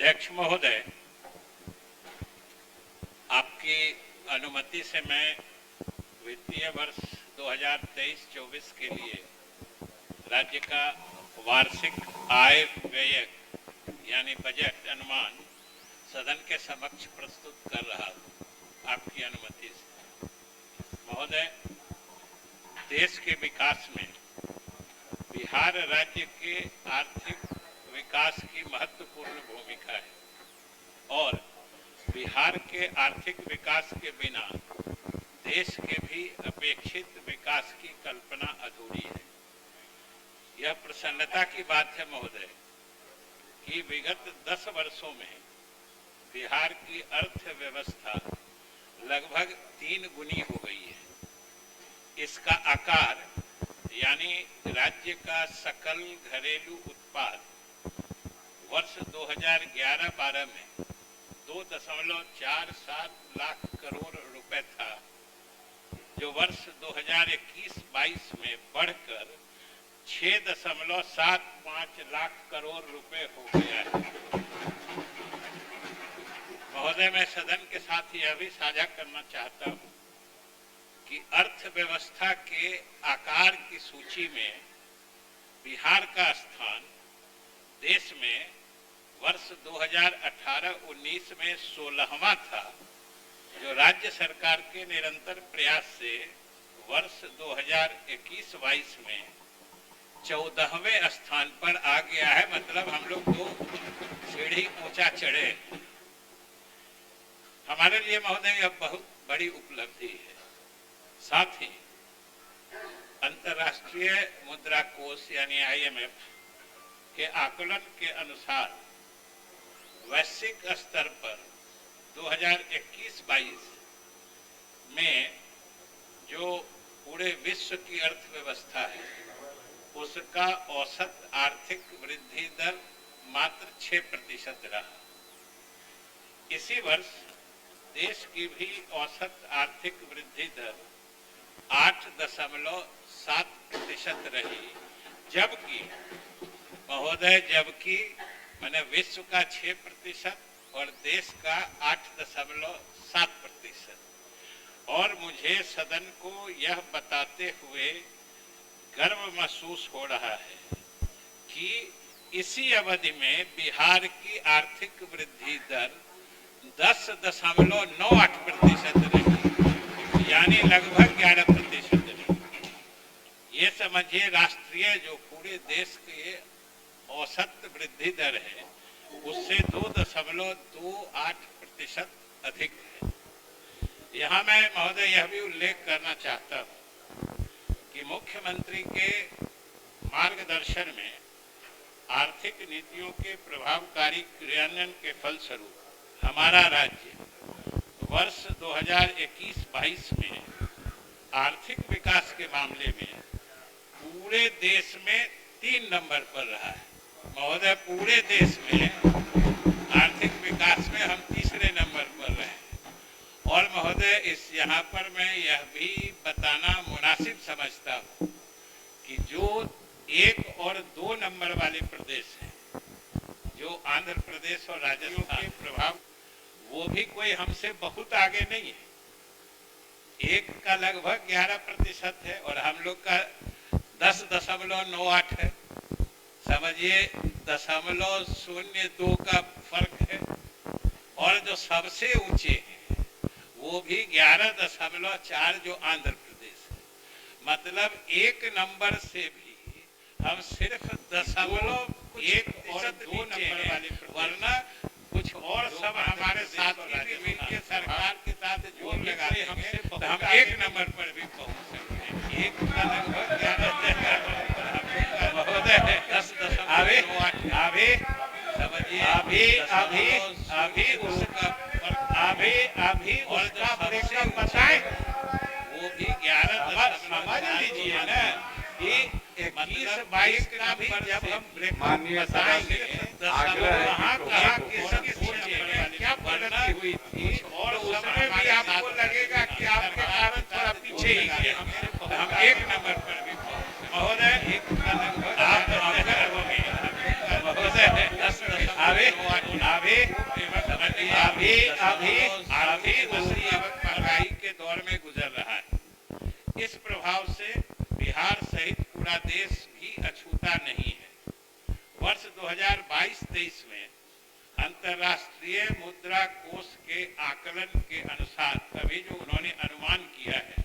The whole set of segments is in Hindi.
अध्यक्ष महोदय, आपकी अनुमति से मैं वित्तीय वर्ष 2023-24 के लिए राज्य का वार्षिक आय व्यय यानी बजट अनुमान सदन के समक्ष प्रस्तुत कर रहा हूँ। आपकी अनुमति से महोदय, देश के विकास में बिहार राज्य के आर्थिक विकास की महत्वपूर्ण भूमिका है और बिहार के आर्थिक विकास के बिना देश के भी अपेक्षित विकास की कल्पना अधूरी है। यह प्रसन्नता की बात है महोदय कि विगत 10 वर्षों में बिहार की अर्थव्यवस्था लगभग 3 गुनी हो गई है। इसका आकार यानी राज्य का सकल घरेलू उत्पाद वर्ष 2011-12 में 2.47 लाख करोड़ रुपए था, जो वर्ष 2021-22 में बढ़कर 6.75 लाख करोड़ रुपए हो गया है। महोदय, मैं सदन के साथ यह भी साझा करना चाहता हूं कि अर्थव्यवस्था के आकार की सूची में बिहार का स्थान देश में वर्ष 2018-19 में 16वां था, जो राज्य सरकार के निरंतर प्रयास से वर्ष 2021-22 में 14वें स्थान पर आ गया है। मतलब हम लोग 2 सीढ़ी ऊंचा चढ़े। हमारे लिए महोदय यह बहुत बड़ी उपलब्धि है। साथ ही अंतर्राष्ट्रीय मुद्रा कोष यानी IMF के आकलन के अनुसार वैश्विक स्तर पर 2021-22 में जो पूरे विश्व की अर्थव्यवस्था है उसका औसत आर्थिक वृद्धि दर मात्र 6% रहा। इसी वर्ष देश की भी औसत आर्थिक वृद्धि दर 8.7% रही, जबकि महोदय मैंने विश्व का 6% और देश का 8.7%। और मुझे सदन को यह बताते हुए गर्व महसूस हो रहा है कि इसी अवधि में बिहार की आर्थिक वृद्धि दर 10.98% रही, यानी लगभग 11% रही। ये समझिए राष्ट्रीय जो पूरे देश के औसत वृद्धि दर है उससे 2.28% अधिक है। यहाँ मैं महोदय यह भी उल्लेख करना चाहता हूँ कि मुख्यमंत्री के मार्गदर्शन में आर्थिक नीतियों के प्रभावकारी क्रियान्वयन के फलस्वरूप हमारा राज्य वर्ष 2021-22 में आर्थिक विकास के मामले में पूरे देश में 3 नंबर पर रहा है। महोदय, पूरे देश में आर्थिक विकास में हम 3रे नंबर पर रहे। और महोदय, यहाँ पर मैं यह भी बताना मुनासिब समझता हूँ कि जो 1 और 2 नंबर वाले प्रदेश हैं, जो आंध्र प्रदेश और राजस्थान के प्रभाव, वो भी कोई हमसे बहुत आगे नहीं है। एक का लगभग 11% है और हम लोग का 10.98 है। समझिए 0.02 का फर्क है। और जो सबसे ऊंचे हैं वो भी 11.4, जो आंध्र प्रदेश है। मतलब 1 नंबर से भी हम सिर्फ 1 और 2 नंबर वाले, वरना कुछ और सब हमारे साथी भी मिलकर सरकार के साथ जोर लगा देंगे तो हम 1 नंबर पर भी पहुंच सकते हैं। 1 का लगभग 11 अभी उसका ब्रेकअप बताएं। वो भी 11 समझ लीजिए ना कि 21-22 का भी जब हम ब्रेकअप बताएंगे कहाँ क्या प्रगति हुई थी और उसमें भी आपको लगेगा कि आपके कारण थोड़ा पीछे ही गए। हम 1 नंबर पर भी महोदय आप हमारा देश भी अछूता नहीं है। वर्ष 2022-23 में अंतर्राष्ट्रीय मुद्रा कोष के आकलन के अनुसार अभी जो उन्होंने अनुमान किया है,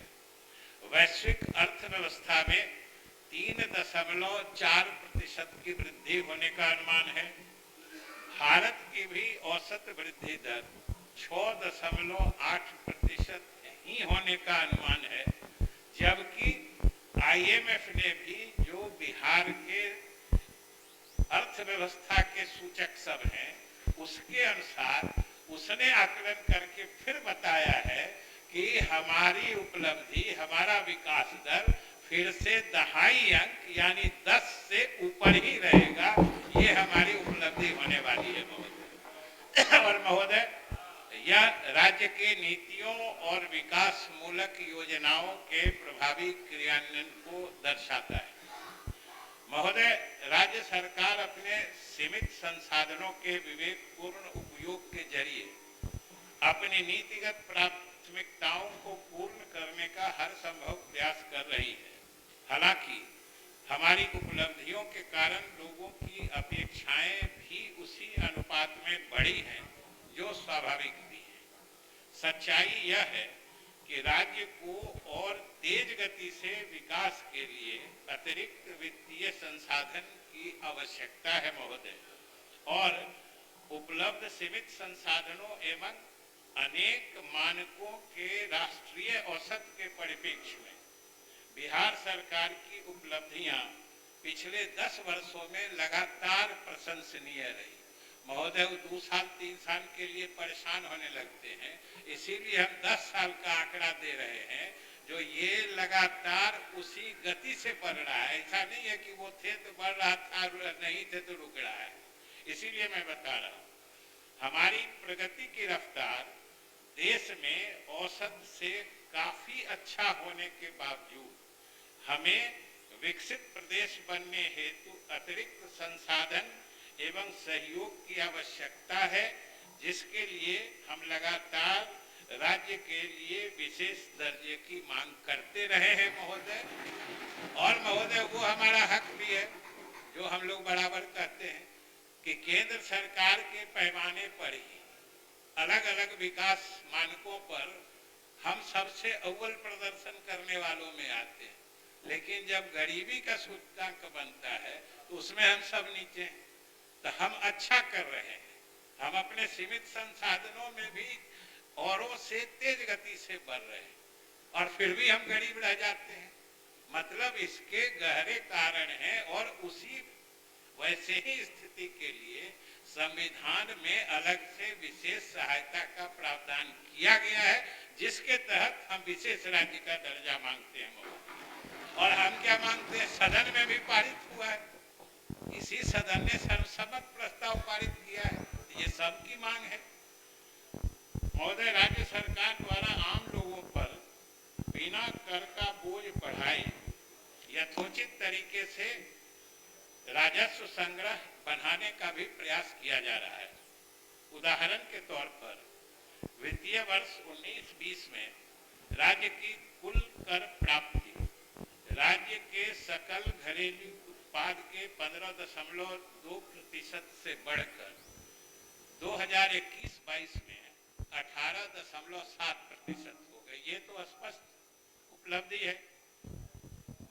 वैश्विक अर्थव्यवस्था में 3.4% की वृद्धि होने का अनुमान है। भारत की भी औसत वृद्धि दर 6.8% ही होने का अनुमान है, जबकि IMF ने भी जो बिहार के अर्थव्यवस्था के सूचक सब हैं, उसके अनुसार उसने आकलन करके फिर बताया है कि हमारी उपलब्धि, हमारा विकास दर फिर से 2.5 अंक यानी 10 से ऊपर ही रहेगा। ये हमारी उपलब्धि होने वाली है महोदय। और महोदय, यह राज्य के नीतियों और विकास मूलक योजनाओं के प्रभावी क्रियान्वयन को दर्शाता है। महोदय, राज्य सरकार अपने सीमित संसाधनों के विवेकपूर्ण उपयोग के जरिए अपनी नीतिगत प्राथमिकताओं को पूर्ण करने का हर संभव प्रयास कर रही है। हालांकि हमारी उपलब्धियों के कारण लोगों की अपेक्षाएं भी उसी अनुपात में बढ़ी हैं जो स्वाभाविक भी है। सच्चाई यह है कि राज्य को और तेज गति से विकास के लिए अतिरिक्त वित्तीय संसाधन की आवश्यकता है महोदय, और उपलब्ध सीमित संसाधनों एवं अनेक मानकों के राष्ट्रीय औसत के परिप्रेक्ष्य में बिहार सरकार की उपलब्धियां पिछले 10 वर्षों में लगातार प्रशंसनीय रही। महोदय, 2 साल 3 साल के लिए परेशान होने लगते हैं, इसीलिए हम 10 साल का आंकड़ा दे रहे हैं, जो ये लगातार उसी गति से बढ़ रहा है। ऐसा नहीं है कि वो थे तो बढ़ रहा था, नहीं थे तो रुक रहा है। इसीलिए मैं बता रहा हूँ, हमारी प्रगति की रफ्तार देश में औसत से काफी अच्छा होने के बावजूद हमें विकसित प्रदेश बनने हेतु अतिरिक्त संसाधन एवं सहयोग की आवश्यकता है, जिसके लिए हम लगातार राज्य के लिए विशेष दर्जे की मांग करते रहे हैं महोदय। और महोदय, वो हमारा हक भी है जो हम लोग बराबर कहते हैं कि केंद्र सरकार के पैमाने पर ही अलग अलग विकास मानकों पर हम सबसे अव्वल प्रदर्शन करने वालों में आते हैं, लेकिन जब गरीबी का सूचकांक बनता है तो उसमें हम सब नीचे हैं। तो हम अच्छा कर रहे हैं, हम अपने सीमित संसाधनों में भी औरों से तेज गति से बढ़ रहे हैं, और फिर भी हम गरीब रह जाते हैं। मतलब इसके गहरे कारण हैं, और उसी वैसे ही स्थिति के लिए संविधान में अलग से विशेष सहायता का प्रावधान किया गया है, जिसके तहत हम विशेष राज्य का दर्जा मांगते हैं। और हम क्या मांगते हैं, सदन में भी पारित हुआ है, इसी सदन ने सर्वसम्मत प्रस्ताव पारित किया है, ये सबकी मांग है। महोदय, राज्य सरकार द्वारा आम लोगों पर बिना कर का बोझ बढ़ाए यथोचित तरीके से राजस्व संग्रह बढ़ाने का भी प्रयास किया जा रहा है। उदाहरण के तौर पर वित्तीय वर्ष 19-20 में राज्य की कुल कर प्राप्ति राज्य के सकल घरेलू उत्पाद के 15.2% से बढ़कर 2021-22 में 18.7% हो गई। ये तो स्पष्ट उपलब्धि है।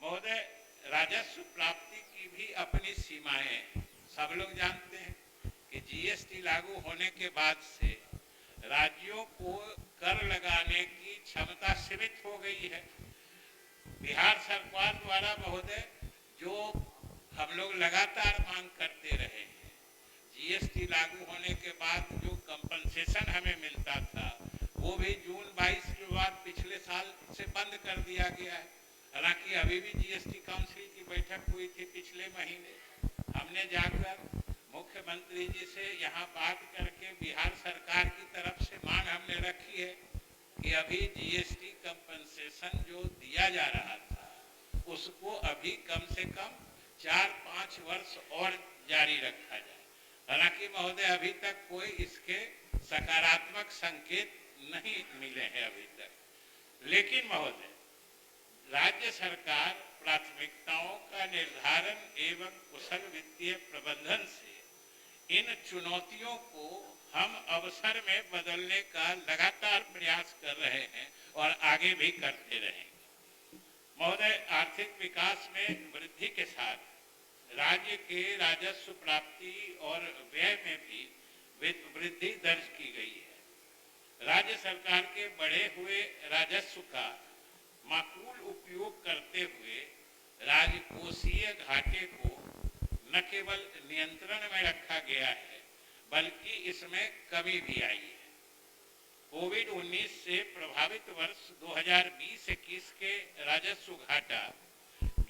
महोदय, राजस्व प्राप्ति की भी अपनी सीमाएं सब लोग जानते हैं कि GST लागू होने के बाद से राज्यों को कर लगाने की क्षमता सीमित हो गई है। बिहार सरकार द्वारा महोदय जो हम लोग लगातार मांग करते रहे हैं, GST लागू होने के बाद जो कंपनसेशन हमें मिलता था, वो भी जून 22 के बाद पिछले साल से बंद कर दिया गया है। हालांकि अभी भी GST काउंसिल की बैठक हुई थी पिछले महीने, हमने जाकर मुख्यमंत्री जी से यहाँ बात करके बिहार सरकार की तरफ से मांग हमने रखी है कि अभी GST कंपनसेशन जो दिया जा रहा था उसको अभी कम से कम 4-5 वर्ष और जारी रखा जाए। हालांकि महोदय अभी तक कोई इसके सकारात्मक संकेत नहीं मिले हैं अभी तक। लेकिन महोदय राज्य सरकार प्राथमिकताओं का निर्धारण एवं कुशल वित्तीय प्रबंधन से इन चुनौतियों को हम अवसर में बदलने का लगातार प्रयास कर रहे हैं और आगे भी करते रहेंगे। महोदय, आर्थिक विकास में वृद्धि के साथ राज्य के राजस्व प्राप्ति और व्यय में भी वृद्धि दर्ज की गई है। राज्य सरकार के बढ़े हुए राजस्व का माकूल उपयोग करते हुए राजकोषीय घाटे को न केवल नियंत्रण में रखा गया है बल्कि इसमें कमी भी आई है। कोविड-19 से प्रभावित वर्ष 2020-21 के राजस्व घाटा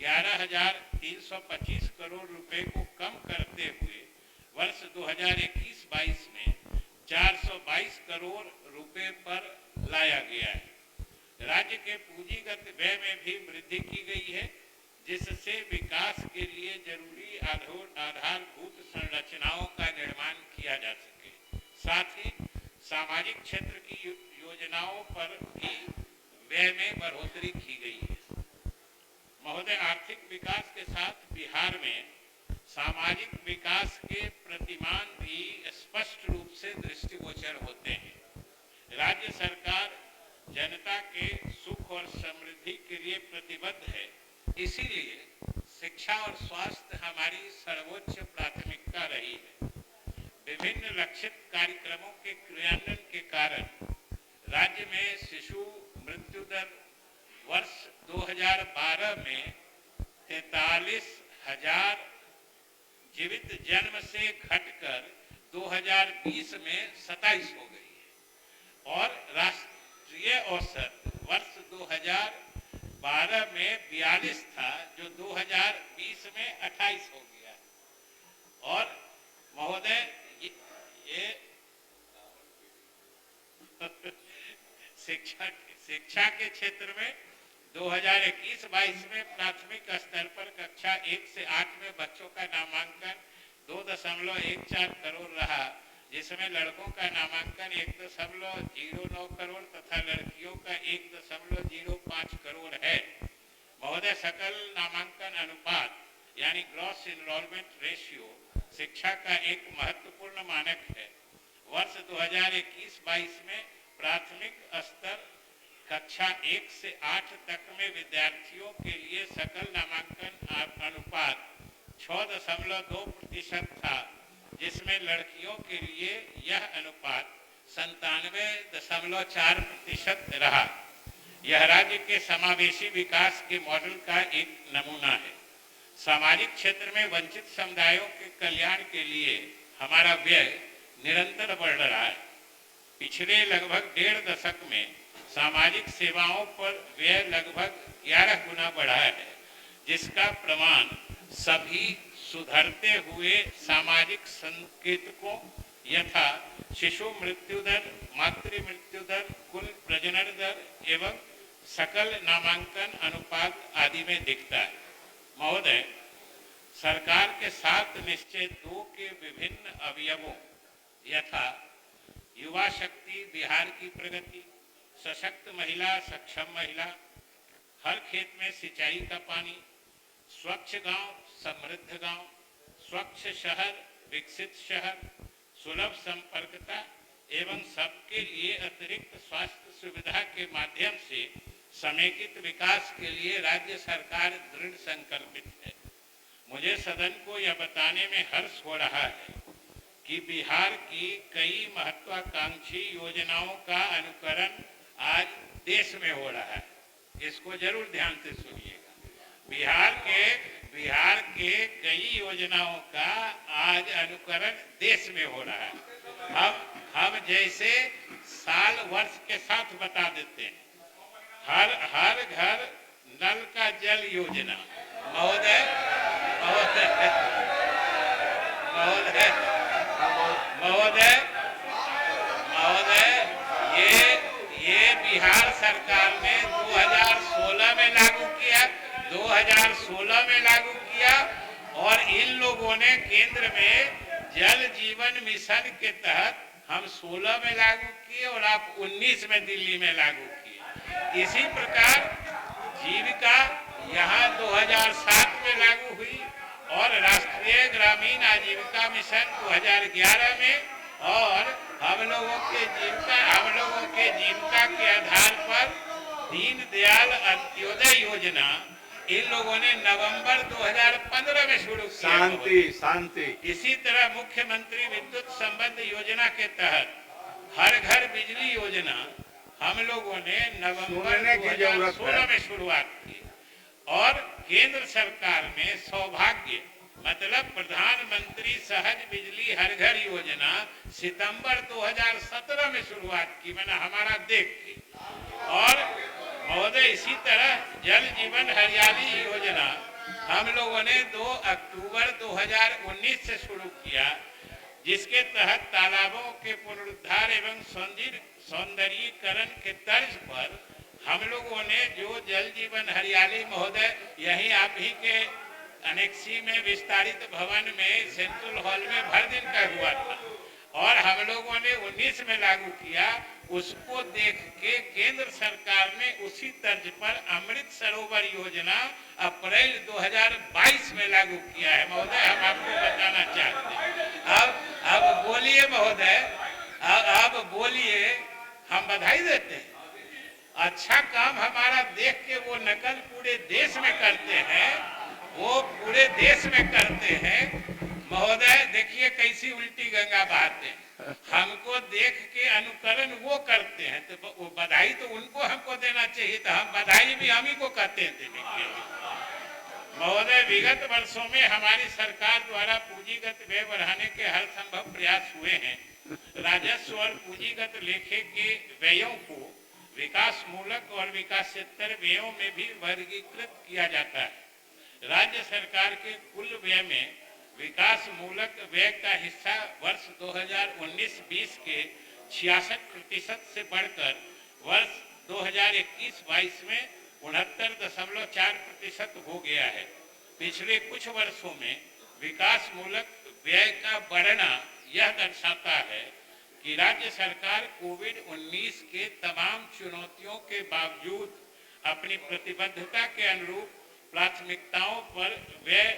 11,325 करोड़ रुपए को कम करते हुए वर्ष 2021-22 में 422 करोड़ रुपए पर लाया गया है। राज्य के पूंजीगत व्यय में भी वृद्धि की गई है, जिससे विकास के लिए जरूरी आधारभूत संरचनाओं का निर्माण किया जा सके। साथ ही सामाजिक क्षेत्र की योजनाओं पर भी व्यय में बढ़ोतरी की गई है। महोदय, आर्थिक विकास के साथ बिहार में सामाजिक विकास के प्रतिमान भी स्पष्ट रूप से दृष्टिगोचर होते हैं। राज्य सरकार जनता के सुख और समृद्धि के लिए प्रतिबद्ध है, इसीलिए शिक्षा और स्वास्थ्य हमारी सर्वोच्च प्राथमिकता रही है। विभिन्न लक्षित कार्यक्रमों के क्रियान्वयन के कारण राज्य में शिशु मृत्यु दर वर्ष 2012 में 43,000 जीवित जन्म से घटकर 2020 में 27 हो गई है और राष्ट्रीय औसत वर्ष 2012 में 42 था, जो 2020 में 28 हो गया। और महोदय, ये शिक्षा के क्षेत्र में 2021-22 में प्राथमिक स्तर पर कक्षा 1 से 8 में बच्चों का नामांकन 2.14 करोड़ रहा, जिसमें लड़कों का नामांकन 1.09 करोड़ तथा लड़कियों का 1.05 करोड़ है। महोदय, सकल नामांकन अनुपात यानी ग्रॉस इनरोलमेंट रेशियो शिक्षा का एक महत्वपूर्ण मानक है। वर्ष 2021-22 में प्राथमिक स्तर कक्षा 1 से 8 तक में विद्यार्थियों के लिए सकल नामांकन अनुपात 6.2% था, जिसमें लड़कियों के लिए यह अनुपात 97.4% रहा। यह राज्य के समावेशी विकास के मॉडल का एक नमूना है। सामाजिक क्षेत्र में वंचित समुदायों के कल्याण के लिए हमारा व्यय निरंतर बढ़ रहा है। पिछले लगभग 1.5 दशक में सामाजिक सेवाओं पर व्यय लगभग 11 गुना बढ़ा है, जिसका प्रमाण सभी सुधरते हुए सामाजिक संकेतकों यथा शिशु मृत्यु दर, मातृ मृत्यु दर, कुल प्रजनन दर एवं सकल नामांकन अनुपात आदि में दिखता है। महोदय, सरकार के 7 निश्चय 2 के विभिन्न अवयवों यथा युवा शक्ति बिहार की प्रगति, सशक्त महिला सक्षम महिला, हर खेत में सिंचाई का पानी, स्वच्छ गांव समृद्ध गांव, स्वच्छ शहर विकसित शहर, सुलभ संपर्कता एवं सबके लिए अतिरिक्त स्वास्थ्य सुविधा के माध्यम से समेकित विकास के लिए राज्य सरकार दृढ़ संकल्पित है। मुझे सदन को यह बताने में हर्ष हो रहा है कि बिहार की कई महत्वाकांक्षी योजनाओं का अनुकरण आज देश में हो रहा है। इसको जरूर ध्यान से सुनिएगा। बिहार के कई योजनाओं का आज अनुकरण देश में हो रहा है। हम जैसे साल वर्ष के साथ बता देते हैं, हर घर नल का जल योजना। महोदय ये बिहार सरकार ने 2016 में लागू किया, 2016 में लागू किया और इन लोगों ने केंद्र में जल जीवन मिशन के तहत हम 16 में लागू किए और आप 19 में दिल्ली में लागू किए। इसी प्रकार जीविका यहाँ 2007 में लागू हुई और राष्ट्रीय ग्रामीण आजीविका मिशन 2011 में, और हम लोगों के जीविका के आधार पर दीनदयाल अंत्योदय योजना इन लोगों ने नवंबर 2015 में शुरू किया। शांति। इसी तरह मुख्यमंत्री विद्युत संबंध योजना के तहत हर घर बिजली योजना हम लोगों ने नवंबर 2016 में शुरुआत की, और केंद्र सरकार ने सौभाग्य मतलब प्रधानमंत्री सहज बिजली हर घर योजना सितंबर 2017 में शुरुआत की, मैंने हमारा देख के। और महोदय इसी तरह जल जीवन हरियाली योजना हम लोगों ने 2 अक्टूबर 2019 से शुरू किया, जिसके तहत तालाबों के पुनरुद्धार एवं सौंदर्यीकरण के तर्ज पर हम लोगों ने जो जल जीवन हरियाली, महोदय यही आप ही के अनेक्सी में विस्तारित भवन में सेंट्रल हॉल में भर दिन का हुआ था, और हम लोगों ने 19 में लागू किया। उसको देख के केंद्र सरकार ने उसी तर्ज पर अमृत सरोवर योजना अप्रैल 2022 में लागू किया है। महोदय हम आपको बताना चाहते हैं। अब बोलिए महोदय, अब बोलिए, हम बधाई देते हैं। अच्छा काम हमारा देख के वो नकल पूरे देश में करते हैं, वो पूरे देश में करते हैं। महोदय देखिए कैसी उल्टी गंगा बहाते हैं, हमको देख के अनुकरण वो करते हैं, तो वो बधाई तो उनको हमको देना चाहिए, तो हम बधाई भी हम ही को कहते हैं देने के लिए। महोदय विगत वर्षों में हमारी सरकार द्वारा पूंजीगत व्यय बढ़ाने के हर संभव प्रयास हुए हैं। राजस्व और पूंजीगत लेखे के व्ययों को विकास मूलक और विकासेतर व्ययों में भी वर्गीकृत किया जाता है। राज्य सरकार के कुल व्यय में विकास मूलक व्यय का हिस्सा वर्ष 2019-20 के 66% से बढ़कर वर्ष 2021-22 में 69.4% हो गया है। पिछले कुछ वर्षों में विकास मूलक व्यय का बढ़ना यह दर्शाता है कि राज्य सरकार कोविड-19 के तमाम चुनौतियों के बावजूद अपनी प्रतिबद्धता के अनुरूप प्राथमिकताओं पर व्यय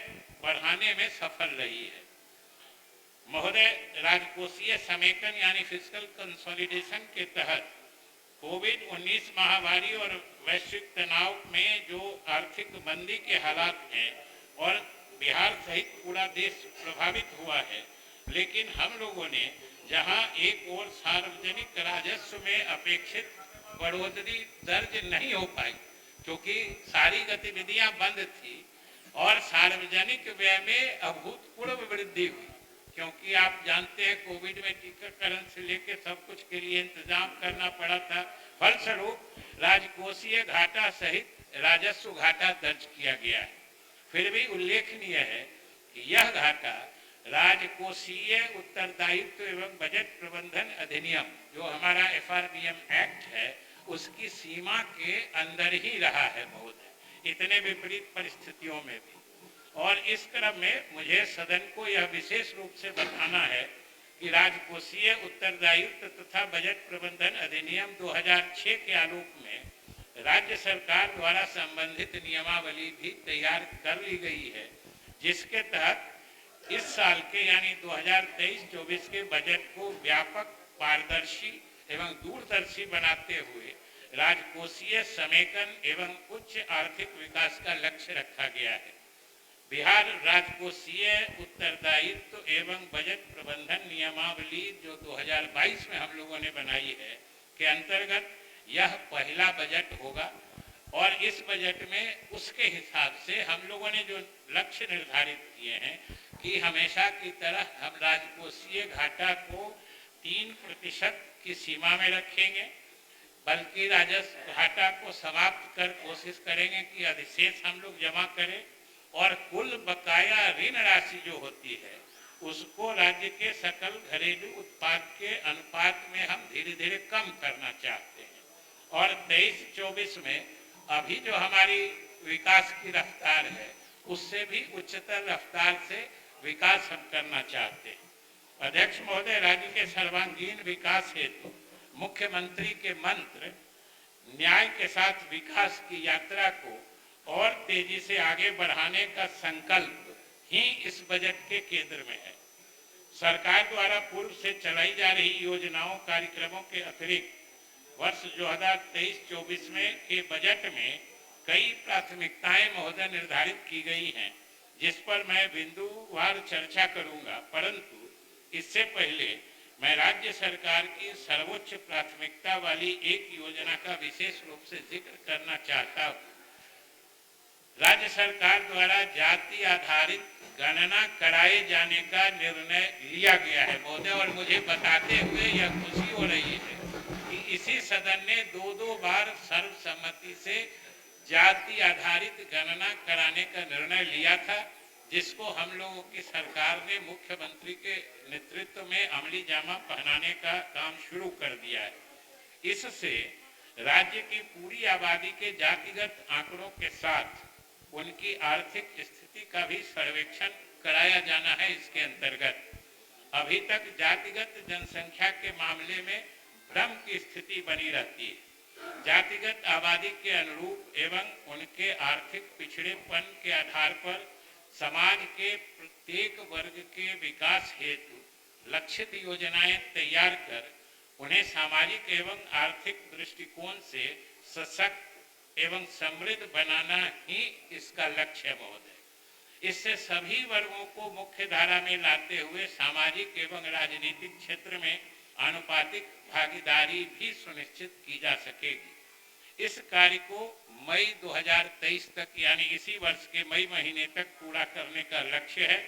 बढ़ाने में सफल रही है। महोदय राजकोषीय समेकन यानी फिस्कल कंसोलिडेशन के तहत कोविड-19 महामारी और वैश्विक तनाव में जो आर्थिक मंदी के हालात हैं और बिहार सहित पूरा देश प्रभावित हुआ है, लेकिन हम लोगों ने जहां एक ओर सार्वजनिक राजस्व में अपेक्षित बढ़ोतरी दर्ज नहीं हो पाई क्योंकि सारी गतिविधियां बंद थी, और सार्वजनिक व्यय में अभूतपूर्व वृद्धि हुई क्योंकि आप जानते हैं कोविड में टीकाकरण से लेकर सब कुछ के लिए इंतजाम करना पड़ा था। फलस्वरूप राजकोषीय घाटा सहित राजस्व घाटा दर्ज किया गया है। फिर भी उल्लेखनीय है कि यह घाटा राजकोषीय उत्तरदायित्व एवं बजट प्रबंधन अधिनियम जो हमारा FRBM एक्ट है उसकी सीमा के अंदर ही रहा है महोदय, इतने विपरीत परिस्थितियों में भी। और इस क्रम में मुझे सदन को यह विशेष रूप से बताना है कि राजकोषीय उत्तरदायित्व तथा बजट प्रबंधन अधिनियम 2006 के आलोक में राज्य सरकार द्वारा संबंधित नियमावली भी तैयार कर ली गई है, जिसके तहत इस साल के यानी 2023-24 के बजट को व्यापक, पारदर्शी एवं दूरदर्शी बनाते हुए राजकोषीय समेकन एवं उच्च आर्थिक विकास का लक्ष्य रखा गया है। बिहार राजकोषीय उत्तरदायित्व एवं बजट प्रबंधन नियमावली जो 2022 में हम लोगों ने बनाई है के अंतर्गत यह पहला बजट होगा, और इस बजट में उसके हिसाब से हम लोगों ने जो लक्ष्य निर्धारित किए हैं कि हमेशा की तरह हम राजकोषीय घाटा को 3% की सीमा में रखेंगे, बल्कि राजस्व घाटा को समाप्त कर कोशिश करेंगे कि अधिशेष हम लोग जमा करें, और कुल बकाया ऋण राशि जो होती है उसको राज्य के सकल घरेलू उत्पाद के अनुपात में हम धीरे धीरे कम करना चाहते हैं। और 23-24 में अभी जो हमारी विकास की रफ्तार है उससे भी उच्चतर रफ्तार से विकास हम करना चाहते हैं। अध्यक्ष महोदय, राज्य के सर्वांगीण विकास हेतु मुख्यमंत्री के मंत्र न्याय के साथ विकास की यात्रा को और तेजी से आगे बढ़ाने का संकल्प ही इस बजट के केंद्र में है। सरकार द्वारा पूर्व से चलाई जा रही योजनाओं कार्यक्रमों के अतिरिक्त वर्ष 2023-24 में के बजट में कई प्राथमिकताएं महोदय निर्धारित की गई हैं, जिस पर मैं बिंदुवार चर्चा करूंगा, परंतु इससे पहले मैं राज्य सरकार की सर्वोच्च प्राथमिकता वाली एक योजना का विशेष रूप से जिक्र करना चाहता हूं। राज्य सरकार द्वारा जाति आधारित गणना कराए जाने का निर्णय लिया गया है महोदय, और मुझे बताते हुए यह खुशी हो रही है कि इसी सदन ने दो बार सर्वसम्मति से जाति आधारित गणना कराने का निर्णय लिया था, जिसको हम लोगों की सरकार ने मुख्यमंत्री के नेतृत्व में अमली जामा पहनाने का काम शुरू कर दिया है। इससे राज्य की पूरी आबादी के जातिगत आंकड़ों के साथ उनकी आर्थिक स्थिति का भी सर्वेक्षण कराया जाना है। इसके अंतर्गत अभी तक जातिगत जनसंख्या के मामले में भ्रम की स्थिति बनी रहती है। जातिगत आबादी के अनुरूप एवं उनके आर्थिक पिछड़ेपन के आधार पर समाज के प्रत्येक वर्ग के विकास हेतु लक्षित योजनाएं तैयार कर उन्हें सामाजिक एवं आर्थिक दृष्टिकोण से सशक्त एवं समृद्ध बनाना ही इसका लक्ष्य है महोदय। इससे सभी वर्गों को मुख्य धारा में लाते हुए सामाजिक एवं राजनीतिक क्षेत्र में आनुपातिक भागीदारी भी सुनिश्चित की जा सकेगी। इस कार्य को मई 2023 तक यानी इसी वर्ष के मई महीने तक पूरा करने का लक्ष्य है।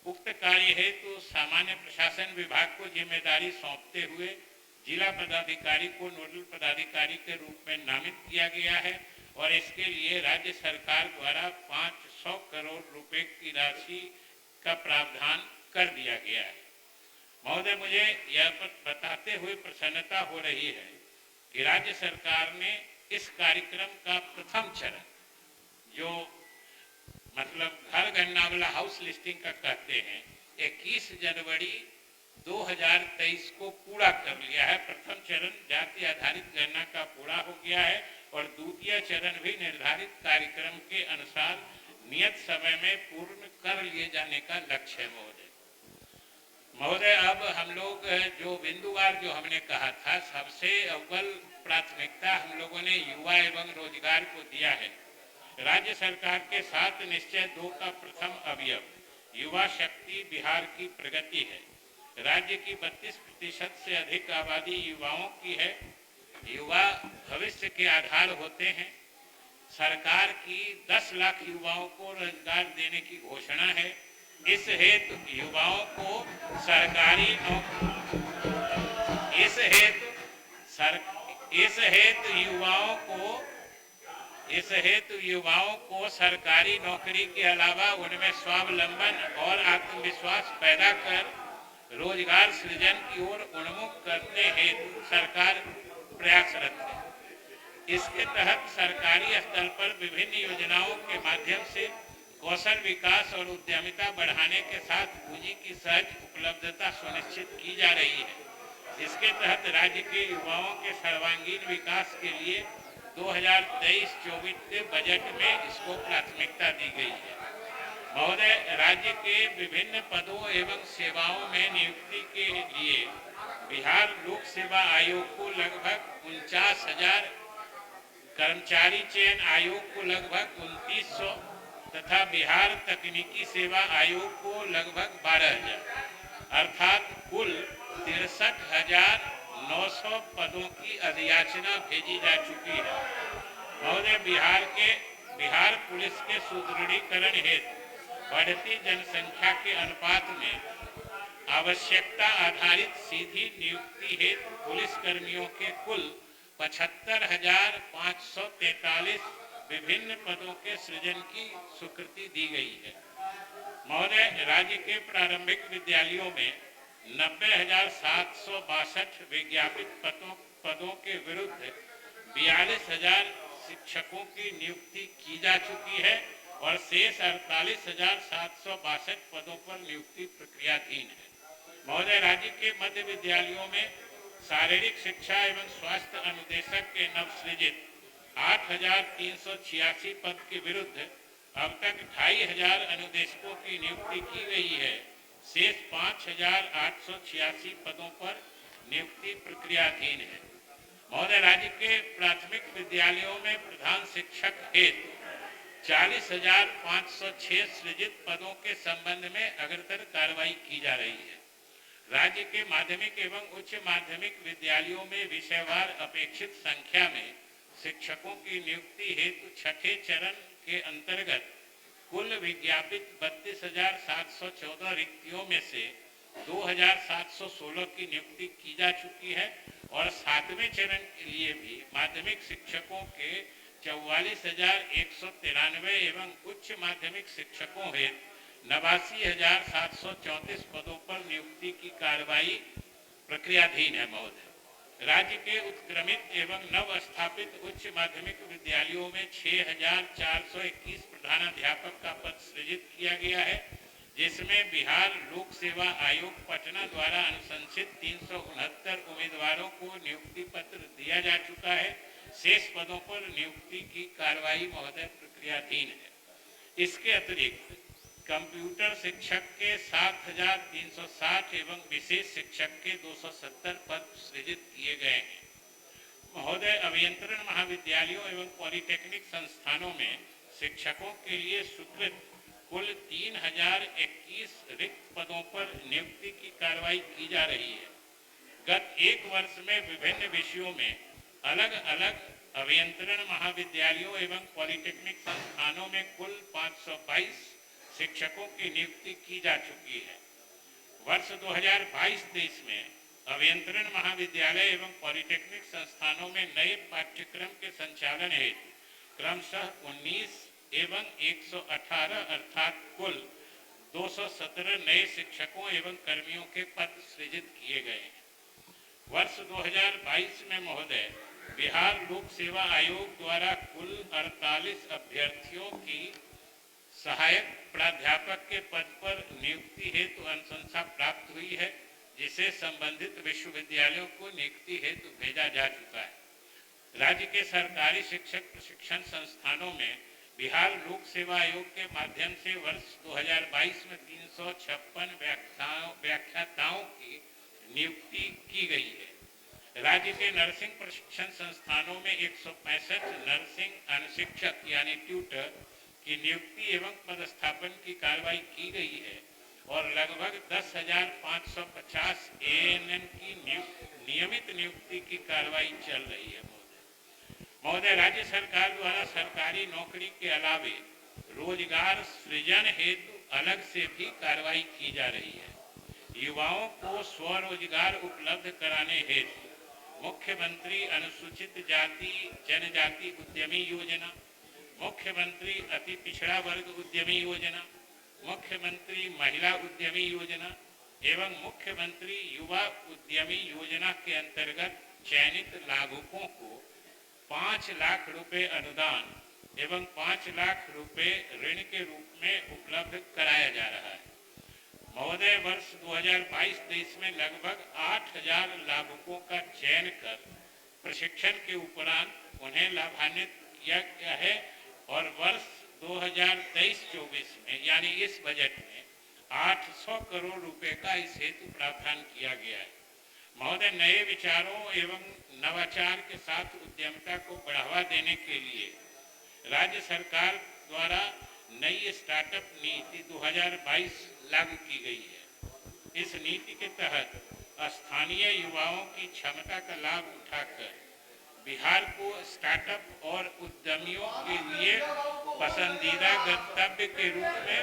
उक्त कार्य हेतु सामान्य प्रशासन विभाग को जिम्मेदारी सौंपते हुए जिला पदाधिकारी को नोडल पदाधिकारी के रूप में नामित किया गया है और इसके लिए राज्य सरकार द्वारा 500 करोड़ रुपए की राशि का प्रावधान कर दिया गया है। महोदय, मुझे यह बताते हुए प्रसन्नता हो रही है कि राज्य सरकार ने इस कार्यक्रम का प्रथम चरण, जो मतलब घर गणना वाला हाउस लिस्टिंग का कहते हैं, 21 जनवरी 2023 को पूरा कर लिया है। प्रथम चरण जाति आधारित गणना का पूरा हो गया है और द्वितीय चरण भी निर्धारित कार्यक्रम के अनुसार नियत समय में पूर्ण कर लिए जाने का लक्ष्य है महोदय। अब हम लोग जो बिंदुवार जो हमने कहा था, सबसे अव्वल प्राथमिकता हम लोगों ने युवा एवं रोजगार को दिया है। राज्य सरकार के 7 निश्चय 2 का प्रथम अवयव युवा शक्ति बिहार की प्रगति है। राज्य की 32% से अधिक आबादी युवाओं की है। युवा भविष्य के आधार होते हैं। सरकार की 10 लाख युवाओं को रोजगार देने की घोषणा है। इस हेतु युवाओं को सरकारी युवाओं को सरकारी नौकरी के अलावा उनमें स्वावलंबन और आत्मविश्वास पैदा कर रोजगार सृजन की ओर उन्मुख करने हेतु सरकार प्रयासरत है। इसके तहत सरकारी स्तर पर विभिन्न योजनाओं के माध्यम से कौशल विकास और उद्यमिता बढ़ाने के साथ पूंजी की सहज उपलब्धता सुनिश्चित की जा रही है। इसके तहत राज्य के युवाओं के सर्वांगीण विकास के लिए 2023-24 के बजट में इसको प्राथमिकता दी गई है। महोदय, राज्य के विभिन्न पदों एवं सेवाओं में नियुक्ति के लिए बिहार लोक सेवा आयोग को लगभग 49,000, कर्मचारी चयन आयोग को लगभग 2,900 तथा बिहार तकनीकी सेवा आयोग को लगभग 12,000 अर्थात कुल 63,900 पदों की अधियाचना भेजी जा चुकी है। महोदय, बिहार पुलिस के सुदृढ़ीकरण हेतु बढ़ती जनसंख्या के अनुपात में आवश्यकता आधारित सीधी नियुक्ति हेतु पुलिस कर्मियों के कुल 75,543 विभिन्न पदों के सृजन की स्वीकृति दी गई है। महोदय, राज्य के प्रारंभिक विद्यालयों में 90,762 विज्ञापित पदों के विरुद्ध 42,000 शिक्षकों की नियुक्ति की जा चुकी है और शेष 48,762 पदों पर नियुक्ति प्रक्रियाधीन है। महोदय, राज्य के मध्य विद्यालयों में शारीरिक शिक्षा एवं स्वास्थ्य अनुदेशक के नवसृजित 8,386 पद के विरुद्ध अब तक 2,500 अनुदेशकों की नियुक्ति की गई है। शेष 5,886 पदों पर नियुक्ति प्रक्रियाधीन है। महोदय, राज्य के प्राथमिक विद्यालयों में प्रधान शिक्षक हेतु 40,506 सृजित पदों के संबंध में अग्रतर कार्रवाई की जा रही है। राज्य के माध्यमिक एवं उच्च माध्यमिक विद्यालयों में विषयवार अपेक्षित संख्या में शिक्षकों की नियुक्ति हेतु छठे चरण के अंतर्गत कुल विज्ञापित 32,714 रिक्तियों में से 2,716 की नियुक्ति की जा चुकी है और सातवें चरण के लिए भी माध्यमिक शिक्षकों के 44,193 एवं उच्च माध्यमिक शिक्षकों हेतु 89,734 पदों पर नियुक्ति की कार्रवाई प्रक्रियाधीन है। महोदय, राज्य के उत्क्रमित एवं नव स्थापित उच्च माध्यमिक विद्यालयों में 6,421 प्रधानाध्यापक का पद सृजित किया गया है, जिसमें बिहार लोक सेवा आयोग पटना द्वारा अनुशंसित 369 उम्मीदवारों को नियुक्ति पत्र दिया जा चुका है। शेष पदों पर नियुक्ति की कार्रवाई महोदय प्रक्रियाधीन है। इसके अतिरिक्त कंप्यूटर शिक्षक के 7,360 एवं विशेष शिक्षक के 270 पद सृजित किए गए हैं। महोदय, अभियंत्रण महाविद्यालयों एवं पॉलिटेक्निक संस्थानों में शिक्षकों के लिए स्वीकृत कुल 3,021 रिक्त पदों पर नियुक्ति की कार्रवाई की जा रही है। गत एक वर्ष में विभिन्न विषयों में अलग अलग अभियंत्रण महाविद्यालयों एवं पॉलिटेक्निक संस्थानों में कुल 522 शिक्षकों की नियुक्ति की जा चुकी है। वर्ष 2022-23 में अभियंत्रण महाविद्यालय एवं पॉलिटेक्निक संस्थानों में नए पाठ्यक्रम के संचालन हेतु क्रमशः 19 एवं 118 अर्थात कुल 217 नए शिक्षकों एवं कर्मियों के पद सृजित किए गए हैं। वर्ष 2022 में महोदय, बिहार लोक सेवा आयोग द्वारा कुल 48 अभ्यर्थियों की सहायक प्राध्यापक के पद पर नियुक्ति हेतु अनुशंसा प्राप्त हुई है, जिसे संबंधित विश्वविद्यालयों को नियुक्ति हेतु भेजा जा चुका है। राज्य के सरकारी शिक्षक प्रशिक्षण संस्थानों में बिहार लोक सेवा आयोग के माध्यम से वर्ष 2022 में 356 व्याख्याताओं की नियुक्ति की गई है। राज्य के नर्सिंग प्रशिक्षण संस्थानों में 165 नर्सिंग अनुशिक्षक यानी ट्यूटर की नियुक्ति एवं पदस्थापन की कार्रवाई की गई है और लगभग 10,550 ANN की नियमित नियुक्ति की कार्रवाई चल रही है। महोदय, राज्य सरकार द्वारा सरकारी नौकरी के अलावे रोजगार सृजन हेतु अलग से भी कार्रवाई की जा रही है। युवाओं को स्वरोजगार उपलब्ध कराने हेतु मुख्यमंत्री अनुसूचित जाति जनजाति उद्यमी योजना, मुख्यमंत्री अति पिछड़ा वर्ग उद्यमी योजना, मुख्यमंत्री महिला उद्यमी योजना एवं मुख्यमंत्री युवा उद्यमी योजना के अंतर्गत चयनित लाभुकों को 5 लाख रुपए अनुदान एवं 5 लाख रुपए ऋण के रूप में उपलब्ध कराया जा रहा है। महोदय, वर्ष 2022-23 में लगभग 8,000 लाभुकों का चयन कर प्रशिक्षण के उपरांत उन्हें लाभान्वित किया गया है और वर्ष 2023-24 में यानी इस बजट में 800 करोड़ रुपए का इस हेतु प्रावधान किया गया है। महोदय, नए विचारों एवं नवाचार के साथ उद्यमिता को बढ़ावा देने के लिए राज्य सरकार द्वारा नई स्टार्टअप नीति 2022 लागू की गई है। इस नीति के तहत स्थानीय युवाओं की क्षमता का लाभ उठाकर बिहार को स्टार्टअप और उद्यमियों के लिए पसंदीदा गंतव्य के रूप में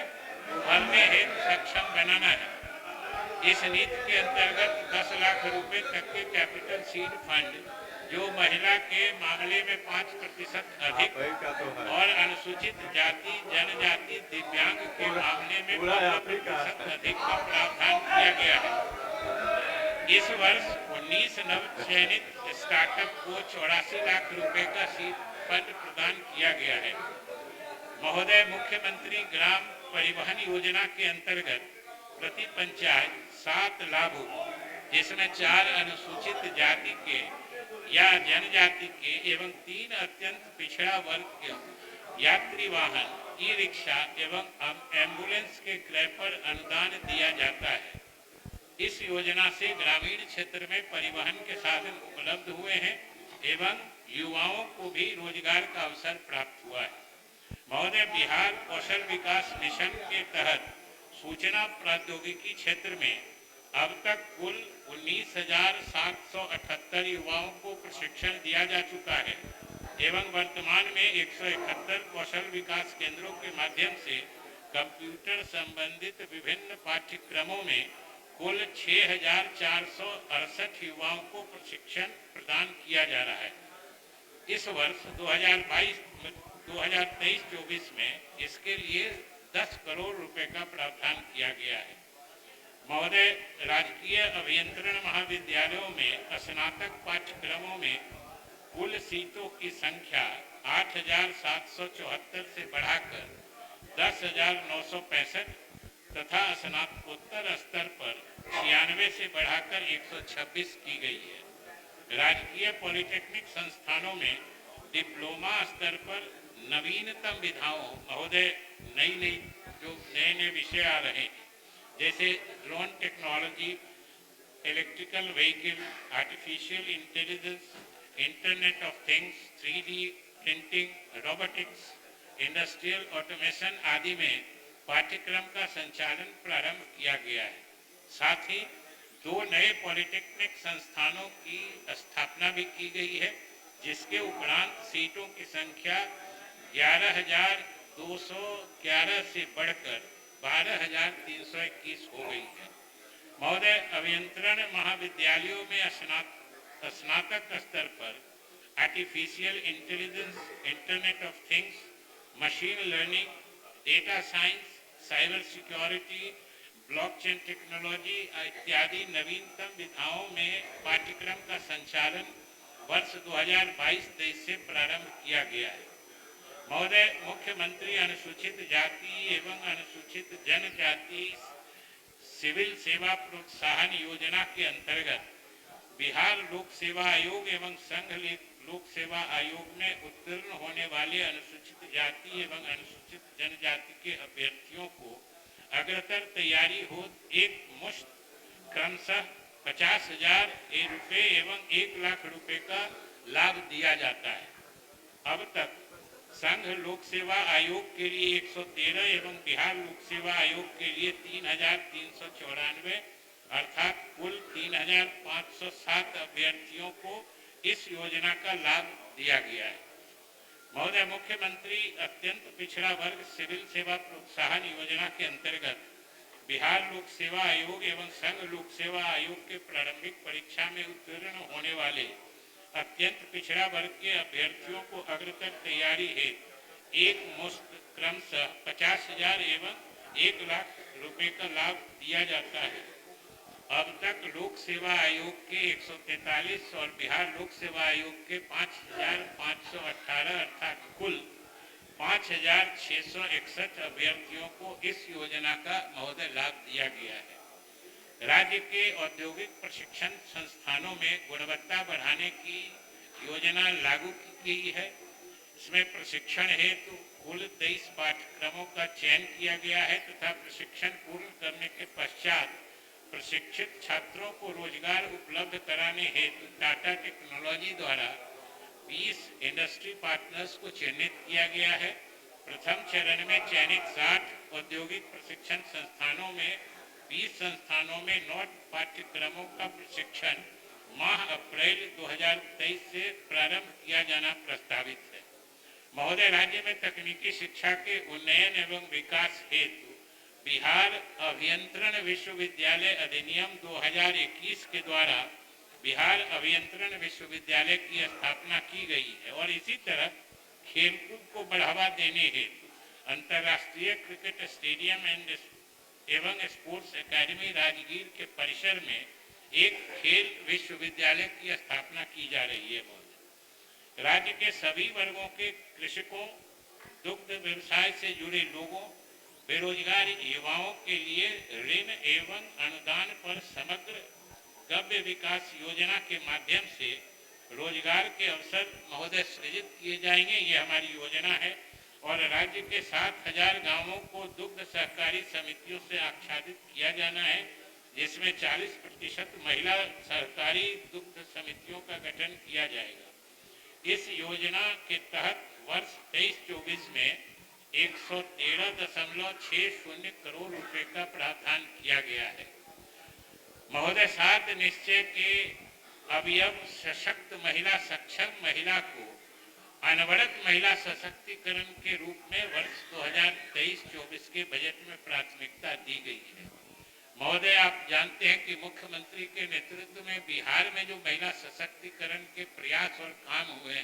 उभरने हेतु सक्षम बनाना है। इस नीति के अंतर्गत 10 लाख रुपए तक के कैपिटल सीड फंड, जो महिला के मामले में 5% अधिक और अनुसूचित जाति जनजाति दिव्यांग के मामले में 15% अधिक का प्रावधान किया गया है। इस वर्ष 19 नव चयनित स्टार्टअप को 84 लाख रुपए का सीड फंड प्रदान किया गया है। महोदय, मुख्यमंत्री ग्राम परिवहन योजना के अंतर्गत प्रति पंचायत 7 लाभुक जिसमें 4 अनुसूचित जाति के या जनजाति के एवं 3 अत्यंत पिछड़ा वर्ग के यात्री वाहन, ई रिक्शा एवं एम्बुलेंस के क्रय पर अनुदान दिया जाता है। इस योजना से ग्रामीण क्षेत्र में परिवहन के साधन उपलब्ध हुए हैं एवं युवाओं को भी रोजगार का अवसर प्राप्त हुआ है। महोदय, बिहार कौशल विकास मिशन के तहत सूचना प्रौद्योगिकी क्षेत्र में अब तक कुल 19,778 युवाओं को प्रशिक्षण दिया जा चुका है एवं वर्तमान में 171 कौशल विकास केंद्रों के माध्यम से कंप्यूटर संबंधित विभिन्न पाठ्यक्रमों में कुल 6,468 युवाओं को प्रशिक्षण प्रदान किया जा रहा है। इस वर्ष 2023-24 में इसके लिए 10 करोड़ रुपए का प्रावधान किया गया है। महोदय, राजकीय अभियंत्रण महाविद्यालयों में स्नातक पाठ्यक्रमों में कुल सीटों की संख्या 8,774 से बढ़ाकर 10,965 तथा स्नातकोत्तर स्तर पर 96 से बढ़ाकर 126 की गई है। राजकीय पॉलिटेक्निक संस्थानों में डिप्लोमा स्तर पर नवीनतम विधाओं, महोदय, नए नए विषय आ रहे हैं, जैसे drone technology, electrical vehicle, artificial intelligence, internet of things, 3D printing, robotics, industrial automation आदि में पाठ्यक्रम का संचालन प्रारंभ किया गया है। साथ ही 2 नए पॉलिटेक्निक संस्थानों की स्थापना भी की गई है, जिसके उपरांत सीटों की संख्या 11,211 से बढ़कर 12,321 हो गई है। महोदय, अभियंत्रण महाविद्यालयों में स्नातक स्तर पर artificial intelligence, internet of things, machine learning, data science, cyber security, blockchain technology इत्यादि नवीनतम विधाओं में पाठ्यक्रम का संचालन वर्ष 2022-23 से प्रारंभ किया गया है। महोदय, मुख्यमंत्री अनुसूचित जाति एवं अनुसूचित जनजाति सिविल सेवा प्रोत्साहन योजना के अंतर्गत बिहार लोक सेवा आयोग एवं संघ लोक सेवा आयोग में उत्तीर्ण होने वाले अनुसूचित जाति एवं अनुसूचित जनजाति के अभ्यर्थियों को अग्रतर तैयारी हो एक मुश्त क्रमशः 50,000 रुपये एवं 1 लाख रुपए का लाभ दिया जाता है। अब तक संघ लोक सेवा आयोग के लिए 113 एवं बिहार लोक सेवा आयोग के लिए 3,394 अर्थात कुल 3,507 अभ्यर्थियों को इस योजना का लाभ दिया गया है। महोदय, मुख्यमंत्री अत्यंत पिछड़ा वर्ग सिविल सेवा प्रोत्साहन योजना के अंतर्गत बिहार लोक सेवा आयोग एवं संघ लोक सेवा आयोग के प्रारंभिक परीक्षा में उत्तीर्ण होने वाले अत्यंत पिछड़ा वर्ग के अभ्यर्थियों को अग्रतर तैयारी हेतु एक मुश्त क्रमशः 50,000 एवं 1 लाख रुपए का लाभ दिया जाता है। अब तक लोक सेवा आयोग के 143 और बिहार लोक सेवा आयोग के 5,518 अर्थात कुल 5,661 अभ्यर्थियों को इस योजना का महोदय लाभ दिया गया है। राज्य के औद्योगिक प्रशिक्षण संस्थानों में गुणवत्ता बढ़ाने की योजना लागू की गई है। इसमें प्रशिक्षण हेतु कुल 23 पाठ्यक्रमों का चयन किया गया है तथा प्रशिक्षण पूर्ण करने के पश्चात प्रशिक्षित छात्रों को रोजगार उपलब्ध कराने हेतु टाटा टेक्नोलॉजी द्वारा 20 इंडस्ट्री पार्टनर्स को चयनित किया गया है। प्रथम चरण में चयनित 60 औद्योगिक प्रशिक्षण संस्थानों में 20 संस्थानों में 9 पाठ्यक्रमों का प्रशिक्षण माह अप्रैल 2023 से प्रारंभ किया जाना प्रस्तावित है। महोदय, राज्य में तकनीकी शिक्षा के उन्नयन एवं विकास हेतु बिहार अभियंत्रण विश्वविद्यालय अधिनियम 2021 के द्वारा बिहार अभियंत्रण विश्वविद्यालय की स्थापना की गई है और इसी तरह खेलकूद को बढ़ावा देने हेतु अंतर्राष्ट्रीय क्रिकेट स्टेडियम एवं स्पोर्ट्स एकेडमी राजगीर के परिसर में एक खेल विश्वविद्यालय की स्थापना की जा रही है। राज्य के सभी वर्गों के कृषकों, दुग्ध व्यवसाय से जुड़े लोगों, बेरोजगार युवाओं के लिए ऋण एवं अनुदान पर समग्र गव्य विकास योजना के माध्यम से रोजगार के अवसर महोदय सृजित किए जाएंगे। ये हमारी योजना है और राज्य के 7,000 गांवों को दुग्ध सहकारी समितियों से आच्छादित किया जाना है, जिसमें 40% महिला सहकारी दुग्ध समितियों का गठन किया जाएगा। इस योजना के तहत वर्ष 23-24 में 113.60 करोड़ रुपए का प्रावधान किया गया है। महोदय 7 निश्चय के अवयव सशक्त महिला, सक्षम महिला को अनवरत महिला सशक्तिकरण के रूप में वर्ष 2023-24 के बजट में प्राथमिकता दी गई है। महोदय, आप जानते हैं कि मुख्यमंत्री के नेतृत्व में बिहार में जो महिला सशक्तिकरण के प्रयास और काम हुए,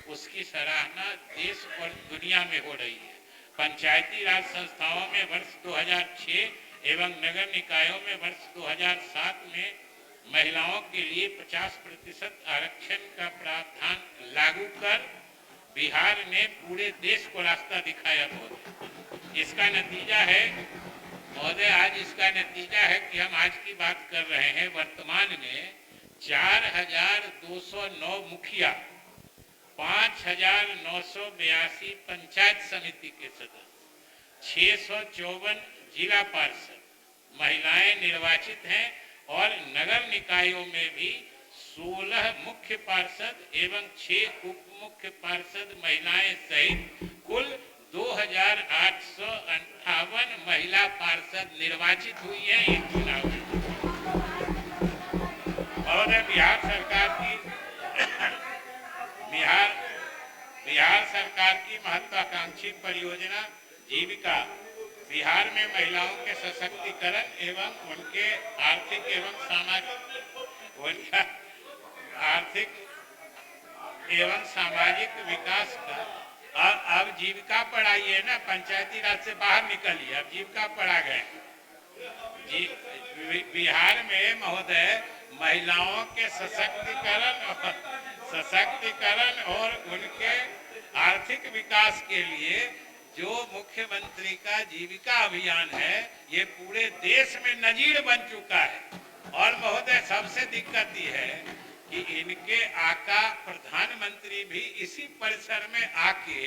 उसकी सराहना देश और दुनिया में हो रही है। पंचायती राज संस्थाओं में वर्ष 2006 एवं नगर निकायों में वर्ष 2007 में महिलाओं के लिए 50% आरक्षण का प्रावधान लागू कर बिहार ने पूरे देश को रास्ता दिखाया। महोदय, इसका नतीजा है आज इसका नतीजा है कि हम आज की बात कर रहे हैं। वर्तमान में 4,209 मुखिया, 5,982 पंचायत समिति के सदस्य, 654 जिला पार्षद महिलाएं निर्वाचित हैं और नगर निकायों में भी 16 मुख्य पार्षद एवं 6 उप मुख्य पार्षद महिलाएं सहित कुल 2,858 महिला पार्षद निर्वाचित हुई है इस चुनाव में। और बिहार सरकार की महत्वाकांक्षी परियोजना जीविका बिहार में महिलाओं के सशक्तिकरण एवं उनके आर्थिक एवं सामाजिक विकास का। अब जीविका पढ़ाइए ना, पंचायती राज से बाहर निकलिए, अब जीविका पढ़ा गए। बिहार में महोदय महिलाओं के सशक्तिकरण और उनके आर्थिक विकास के लिए जो मुख्यमंत्री का जीविका अभियान है, ये पूरे देश में नजीर बन चुका है। और महोदय, सबसे दिक्कत ये है कि इनके आका प्रधानमंत्री भी इसी परिसर में आके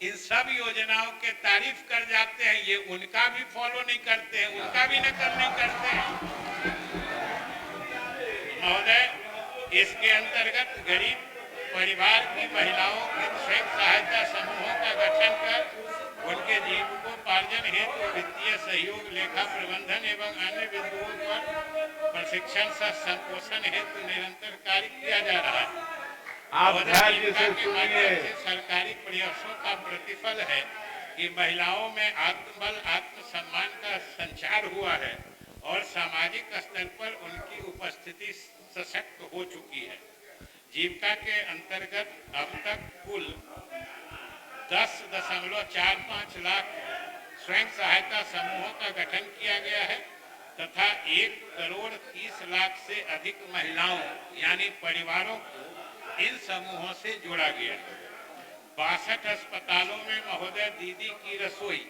इन सब योजनाओं के तारीफ कर जाते हैं। ये उनका भी फॉलो नहीं करते हैं, उनका भी नकल नहीं करते हैं। महोदय, इसके अंतर्गत गरीब परिवार की महिलाओं के स्वयं सहायता समूहों का गठन कर उनके जीविकोपार्जन हेतु वित्तीय सहयोग, लेखा प्रबंधन एवं अन्य बिंदुओं पर प्रशिक्षण सह संपोषण हेतु निरंतर कार्य किया जा रहा है। सरकारी प्रयासों का प्रतिफल है कि महिलाओं में आत्मबल, आत्मसम्मान का संचार हुआ है और सामाजिक स्तर पर उनकी उपस्थिति सशक्त हो चुकी है। जीविका के अंतर्गत अब तक कुल 10.45 लाख स्वयं सहायता समूहों का गठन किया गया है तथा 1,30,00,000 से अधिक महिलाओं यानी परिवारों को इन समूहों से जोड़ा गया है। 62 अस्पतालों में महोदय दीदी की रसोई,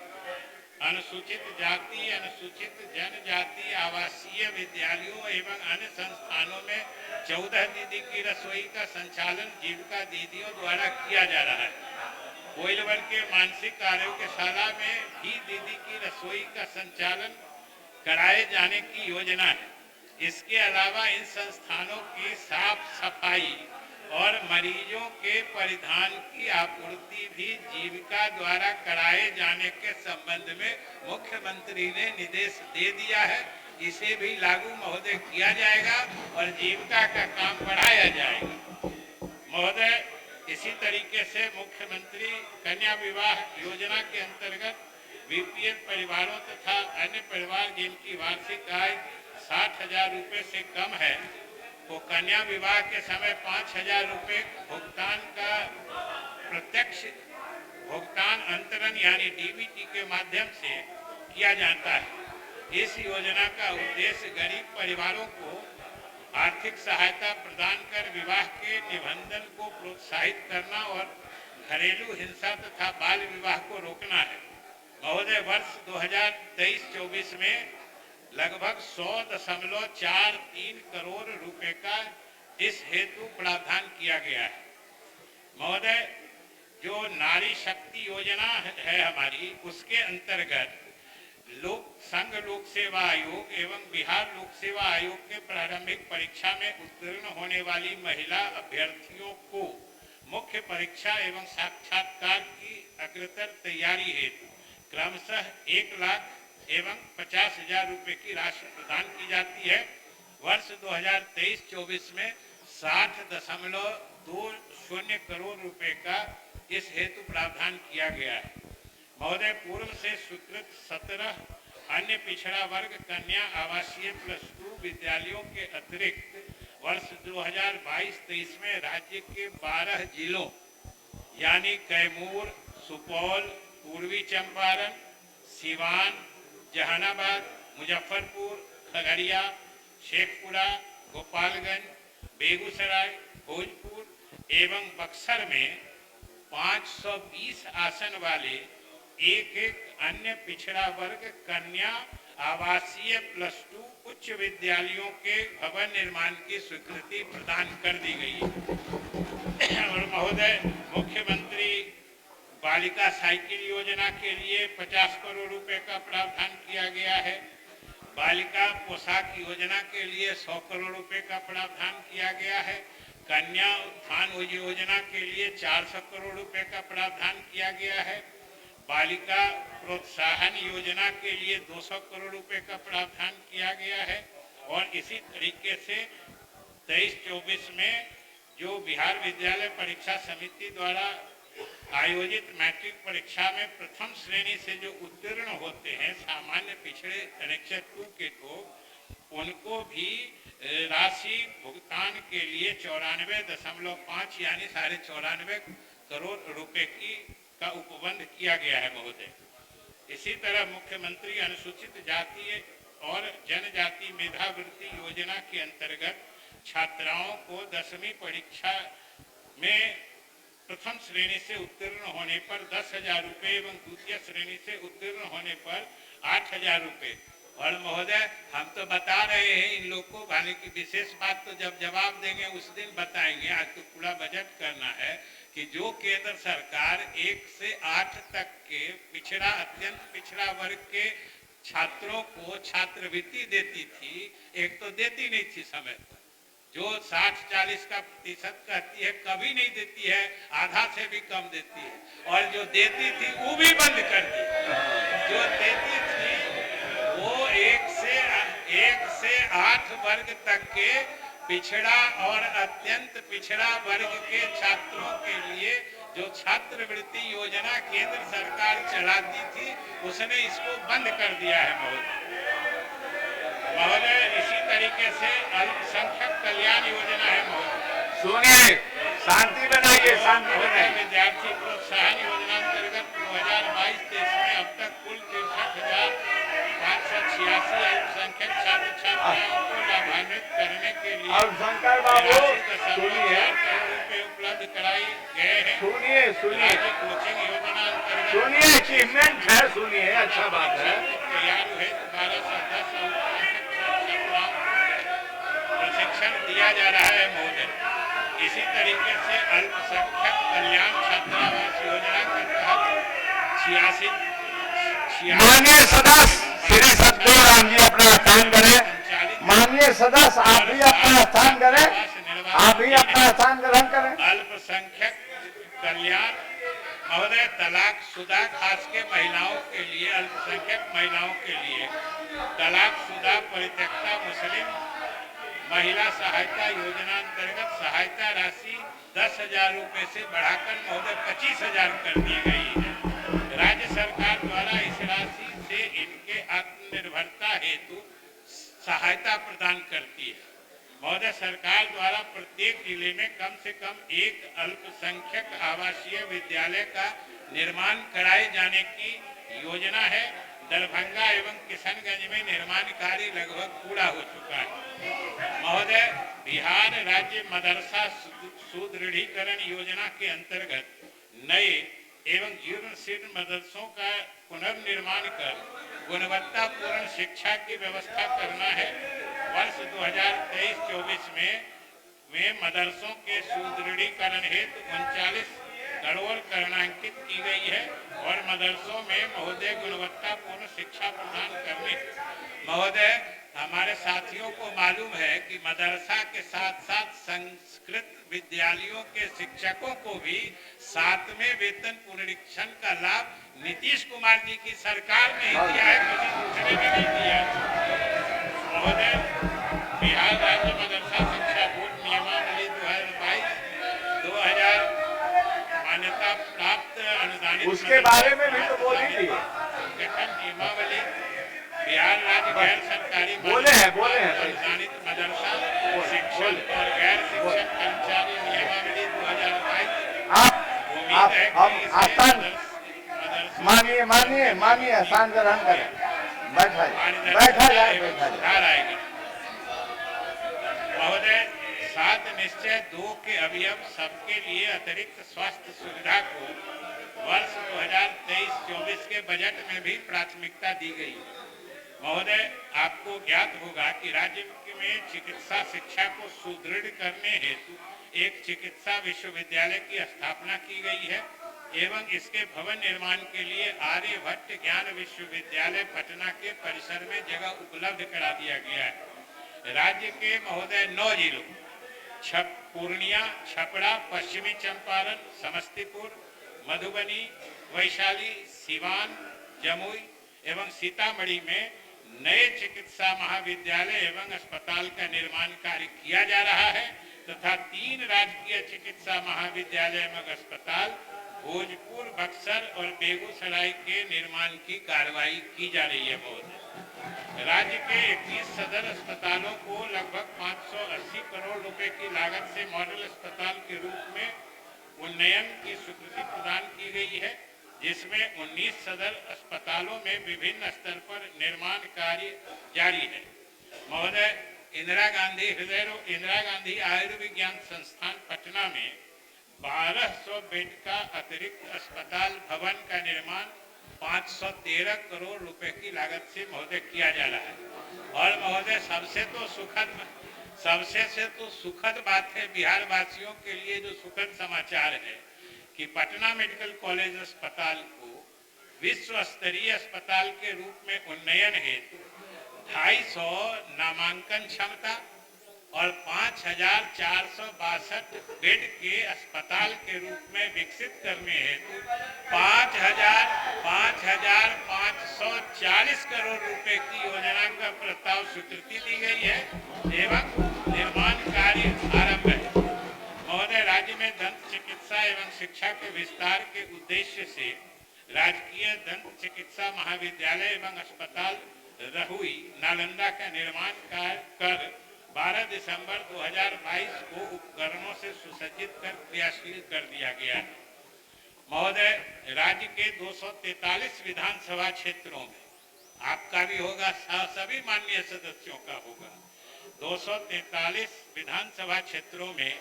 अनुसूचित जाति, अनुसूचित जनजाति आवासीय विद्यालयों एवं अन्य संस्थानों में 14 दीदी की रसोई का संचालन जीविका दीदियों द्वारा किया जा रहा है। कोइलवर के मानसिक आरोग्यशाला में भी दीदी की रसोई का संचालन कराए जाने की योजना है। इसके अलावा इन संस्थानों की साफ सफाई और मरीजों के परिधान की आपूर्ति भी जीविका द्वारा कराए जाने के संबंध में मुख्यमंत्री ने निर्देश दे दिया है। इसे भी लागू महोदय किया जाएगा और जीविका का काम बढ़ाया जाएगा। महोदय, इसी तरीके से मुख्यमंत्री कन्या विवाह योजना के अंतर्गत बीपीएल परिवारों तथा अन्य परिवार जिनकी वार्षिक आय 60,000 रुपए से कम है, तो कन्या विवाह के समय 5,000 रुपए भुगतान का प्रत्यक्ष भुगतान अंतरण यानी डीबीटी के माध्यम से किया जाता है। इस योजना का उद्देश्य गरीब परिवारों को आर्थिक सहायता प्रदान कर विवाह के निबंधन को प्रोत्साहित करना और घरेलू हिंसा तथा बाल विवाह को रोकना है। महोदय, वर्ष 2023-24 में लगभग 100.43 करोड़ रुपए का इस हेतु प्रावधान किया गया है। महोदय, जो नारी शक्ति योजना है हमारी, उसके अंतर्गत संघ लोक सेवा आयोग एवं बिहार लोक सेवा आयोग के प्रारंभिक परीक्षा में उत्तीर्ण होने वाली महिला अभ्यर्थियों को मुख्य परीक्षा एवं साक्षात्कार की अग्रतर तैयारी हेतु क्रमशः 1 लाख एवं 50,000 रुपए की राशि प्रदान की जाती है। वर्ष 2023-24 में 60.20 करोड़ रुपए का इस हेतु प्रावधान किया गया है। महोदय, पूर्व से स्वीकृत 17 अन्य पिछड़ा वर्ग कन्या आवासीय +2 विद्यालयों के अतिरिक्त वर्ष 2022-23 में राज्य के 12 जिलों यानी कैमूर, सुपौल, पूर्वी चंपारण, सिवान, जहानाबाद, मुजफ्फरपुर, खगड़िया, शेखपुरा, गोपालगंज, बेगूसराय, भोजपुर एवं बक्सर में 520 आसन वाले एक अन्य पिछड़ा वर्ग कन्या आवासीय +2 उच्च विद्यालयों के भवन निर्माण की स्वीकृति प्रदान कर दी गई है। और महोदय, मुख्यमंत्री बालिका साइकिल योजना के लिए 50 करोड़ रुपए का प्रावधान किया गया है। बालिका पोशाक योजना के लिए 100 करोड़ रुपए का प्रावधान किया गया है। कन्या उत्थान योजना के लिए 400 करोड़ रुपए का प्रावधान किया गया है। बालिका प्रोत्साहन योजना के लिए 200 करोड़ रुपए का प्रावधान किया गया है। और इसी तरीके से 23-24 में जो बिहार विद्यालय परीक्षा समिति द्वारा आयोजित मैट्रिक परीक्षा में प्रथम श्रेणी से जो उत्तीर्ण होते हैं सामान्य पिछड़े कनेक्शन 2 के लोग, उनको भी राशि भुगतान के लिए 94.5 यानी 94.5 करोड़ रुपए का उपबंध किया गया है। महोदय, इसी तरह मुख्यमंत्री अनुसूचित जाति और जनजाति मेधावृत्ति योजना के अंतर्गत छात्राओं को 10वीं परीक्षा में प्रथम श्रेणी से उत्तीर्ण होने पर 10,000 रुपये एवं द्वितीय श्रेणी से उत्तीर्ण होने पर 8,000 रुपये। और महोदय, हम तो बता रहे हैं इन लोग को, हालांकि विशेष बात तो जब जवाब देंगे उस दिन बताएंगे, आज तो पूरा बजट करना है कि जो केंद्र सरकार 1 से 8 तक के पिछड़ा अत्यंत पिछड़ा वर्ग के छात्रों को छात्रवृत्ति देती थी, एक तो देती नहीं थी समय पर, जो 60-40 का प्रतिशत कहती है कभी नहीं देती है, आधा से भी कम देती है, और जो देती थी वो भी बंद कर दी। जो देती थी वो 1 से 8 वर्ग तक के पिछड़ा और अत्यंत पिछड़ा वर्ग के छात्रों के लिए जो छात्रवृत्ति योजना केंद्र सरकार चलाती थी, उसने इसको बंद कर दिया है। महोदय, इसी तरीके से अल्पसंख्यक कल्याण योजना है। महोदय, सुनिए, शांति बनाइए, शांति बनाइए। विद्यार्थी प्रोत्साहन योजना अंतर्गत 2022-23 में अब तक कुल 63,586 अल्पसंख्यक छात्र छात्राओं को लाभान्वित करने के लिए अल्पसंख्यक बाबू सुनिए, रुपए उपलब्ध कराए गए हैं। सुनिए कोचिंग योजना अंतर्गत सुनिए, अचीवमेंट है, सुनिए, अच्छा बात है। तैयार हुए 1210 प्रशिक्षण दिया जा रहा है। महोदय, इसी तरीके से अल्पसंख्यक कल्याण छात्रावास योजना के तहत 86 माननीय सदस्य श्री सतदेव राम जी अपना स्थान करें। माननीय सदस्य आप भी अपना स्थान करें, आप भी अपना स्थान ग्रहण करें। अल्पसंख्यक कल्याण महोदय, तलाकशुदा खास के महिलाओं के लिए, अल्पसंख्यक महिलाओं के लिए तलाकशुदा परित्यक्ता मुस्लिम महिला सहायता योजना अंतर्गत सहायता राशि 10,000 रुपए से बढ़ाकर महोदय 25,000 कर दी गई है। राज्य सरकार द्वारा इस राशि से इनके आत्मनिर्भरता हेतु सहायता प्रदान करती है। महोदय, सरकार द्वारा प्रत्येक जिले में कम से कम एक अल्पसंख्यक आवासीय विद्यालय का निर्माण कराए जाने की योजना है। दरभंगा एवं किशनगंज में निर्माण कार्य लगभग पूरा हो चुका है। महोदय, बिहार राज्य मदरसा सुदृढ़ीकरण योजना के अंतर्गत नए एवं जीर्ण शीर्ण मदरसों का पुनर्निर्माण कर गुणवत्तापूर्ण शिक्षा की व्यवस्था करना है। वर्ष 2023-24 में मदरसों के सुदृढ़ीकरण हेतु 39 करोड़ करणांकित की गई है और मदरसों में महोदय गुणवत्तापूर्ण शिक्षा प्रदान करने। महोदय, हमारे साथियों को मालूम है कि मदरसा के साथ साथ संस्कृत विद्यालयों के शिक्षकों को भी 7वें वेतन पुनरीक्षण का लाभ नीतीश कुमार जी की सरकार ने ही दिया है, किसी दूसरे ने नहीं दिया। महोदय, बिहार राज्य मदरसा शिक्षा बोर्ड नियमावली 2022-2000 मान्यता प्राप्त अनुदानित उसके बारे में भी तो बोल ही दिए। गठन नियमावली बिहार राज्य गैर सरकारी बोले हैं अनुदानित मदरसा शिक्षक और गैर शिक्षक कर्मचारी नियमावली 2022। आप आसान मानिए आसान ग्रहण करें। बैठा जाए। महोदय, 7 निश्चय 2 के अवयव सबके लिए अतिरिक्त स्वास्थ्य सुविधा को वर्ष 2023-24 के बजट में भी प्राथमिकता दी गई। महोदय, आपको ज्ञात होगा कि राज्य में चिकित्सा शिक्षा को सुदृढ़ करने हेतु एक चिकित्सा विश्वविद्यालय की स्थापना की गई है एवं इसके भवन निर्माण के लिए आर्यभट्ट ज्ञान विश्वविद्यालय पटना के परिसर में जगह उपलब्ध करा दिया गया है। राज्य के महोदय 9 जिलों पूर्णिया, छपरा, पश्चिमी चंपारण, समस्तीपुर, मधुबनी, वैशाली, सिवान, जमुई एवं सीतामढ़ी में नए चिकित्सा महाविद्यालय एवं अस्पताल का निर्माण कार्य किया जा रहा है तथा 3 राजकीय चिकित्सा महाविद्यालय एवं अस्पताल भोजपुर, बक्सर और बेगूसराय के निर्माण की कार्रवाई की जा रही है। महोदय, राज्य के 21 सदर अस्पतालों को लगभग 580 करोड़ रुपए की लागत से मॉडल अस्पताल के रूप में उन्नयन की स्वीकृति प्रदान की गई है, जिसमें 19 सदर अस्पतालों में विभिन्न स्तर पर निर्माण कार्य जारी है। महोदय, इंदिरा गांधी आयुर्विज्ञान संस्थान पटना में 1200 बेड का अतिरिक्त अस्पताल भवन का निर्माण 513 करोड़ रुपए की लागत से महोदय किया जा रहा है। और महोदय, सबसे सुखद बात है बिहार वासियों के लिए, जो सुखद समाचार है कि पटना मेडिकल कॉलेज अस्पताल को विश्व स्तरीय अस्पताल के रूप में उन्नयन हेतु 250 नामांकन क्षमता और 5462 बेड के अस्पताल के रूप में विकसित करने हेतु 5,540 करोड़ रुपए की योजना का प्रस्ताव स्वीकृति दी गई है एवं निर्माण कार्य आरंभ है। महोदय, राज्य में दंत चिकित्सा एवं शिक्षा के विस्तार के उद्देश्य से राजकीय दंत चिकित्सा महाविद्यालय एवं अस्पताल रहुई, नालंदा का निर्माण कर 12 दिसंबर 2022 को उपकरणों से सुसज्जित कर क्रियाशील कर दिया गया है। महोदय, राज्य के 243 विधानसभा क्षेत्रों में, आपका भी होगा, सभी माननीय सदस्यों का होगा, 243 विधानसभा क्षेत्रों में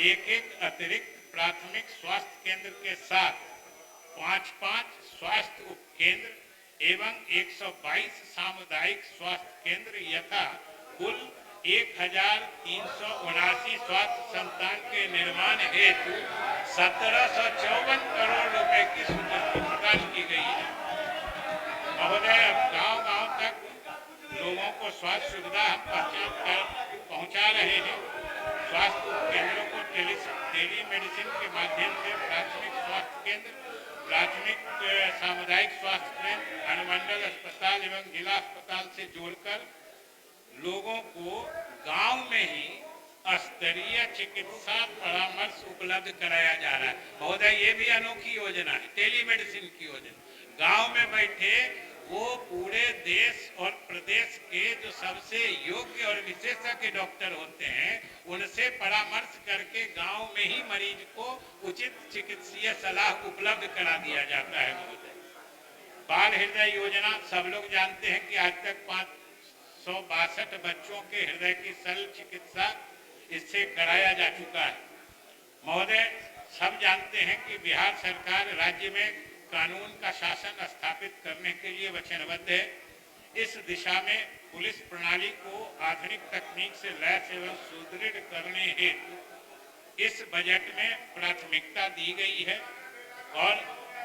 एक अतिरिक्त प्राथमिक स्वास्थ्य केंद्र के साथ 5 स्वास्थ्य उपकेंद्र एवं 122 सामुदायिक स्वास्थ्य केंद्र यथा कुल 1379 स्वास्थ्य संस्थान के निर्माण हेतु 1754 करोड़ रुपए की स्वीकृति प्रदान की गई है। महोदय, अब गांव-गांव तक लोगों को स्वास्थ्य सुविधा हम पहुंचा रहे हैं। स्वास्थ्य केंद्रों को टेलीमेडिसिन के माध्यम से प्राथमिक स्वास्थ्य केंद्र, प्राथमिक सामुदायिक स्वास्थ्य केंद्र, अनुमंडल अस्पताल एवं जिला अस्पताल से जोड़कर लोगों को गांव में ही स्तरीय चिकित्सा परामर्श उपलब्ध कराया जा रहा है। महोदय, ये भी अनोखी योजना है, टेलीमेडिसिन की योजना। गांव में बैठे वो पूरे देश और प्रदेश के जो सबसे योग्य और विशेषज्ञ डॉक्टर होते हैं, उनसे परामर्श करके गांव में ही मरीज को उचित चिकित्सीय सलाह उपलब्ध करा दिया जाता है। महोदय, बाल हृदय योजना, सब लोग जानते हैं कि आज तक 562 बच्चों के हृदय की सरल चिकित्सा इससे कराया जा चुका है। महोदय, सब जानते हैं कि बिहार सरकार राज्य में कानून का शासन स्थापित करने के लिए वचनबद्ध है। इस दिशा में पुलिस प्रणाली को आधुनिक तकनीक से लैस एवं सुदृढ़ करने हेतु इस बजट में प्राथमिकता दी गई है और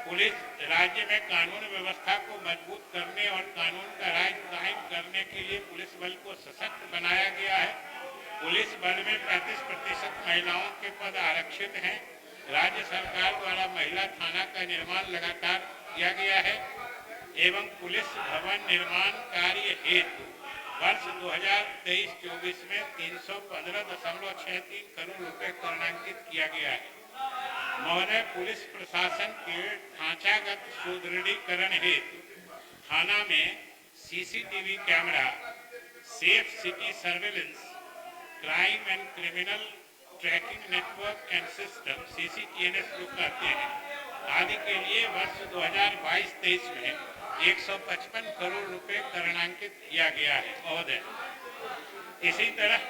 पुलिस राज्य में कानून व्यवस्था को मजबूत करने और कानून का राज कायम करने के लिए पुलिस बल को सशक्त बनाया गया है। पुलिस बल में 35% महिलाओं के पद आरक्षित हैं। राज्य सरकार द्वारा महिला थाना का निर्माण लगातार किया गया है एवं पुलिस भवन निर्माण कार्य हेतु वर्ष 2023-24 में 315.63 करोड़ रुपए कर्णांकित किया गया है। महोदय, पुलिस प्रशासन के ढांचागत सुदृढ़ीकरण हेतु थाना में CCTV camera, safe city surveillance, crime and criminal tracking network and system (CCTNS) जो कहते हैं आदि के लिए वर्ष 2022-23 में 155 करोड़ रुपए कर्णांकित किया गया है। महोदय, इसी तरह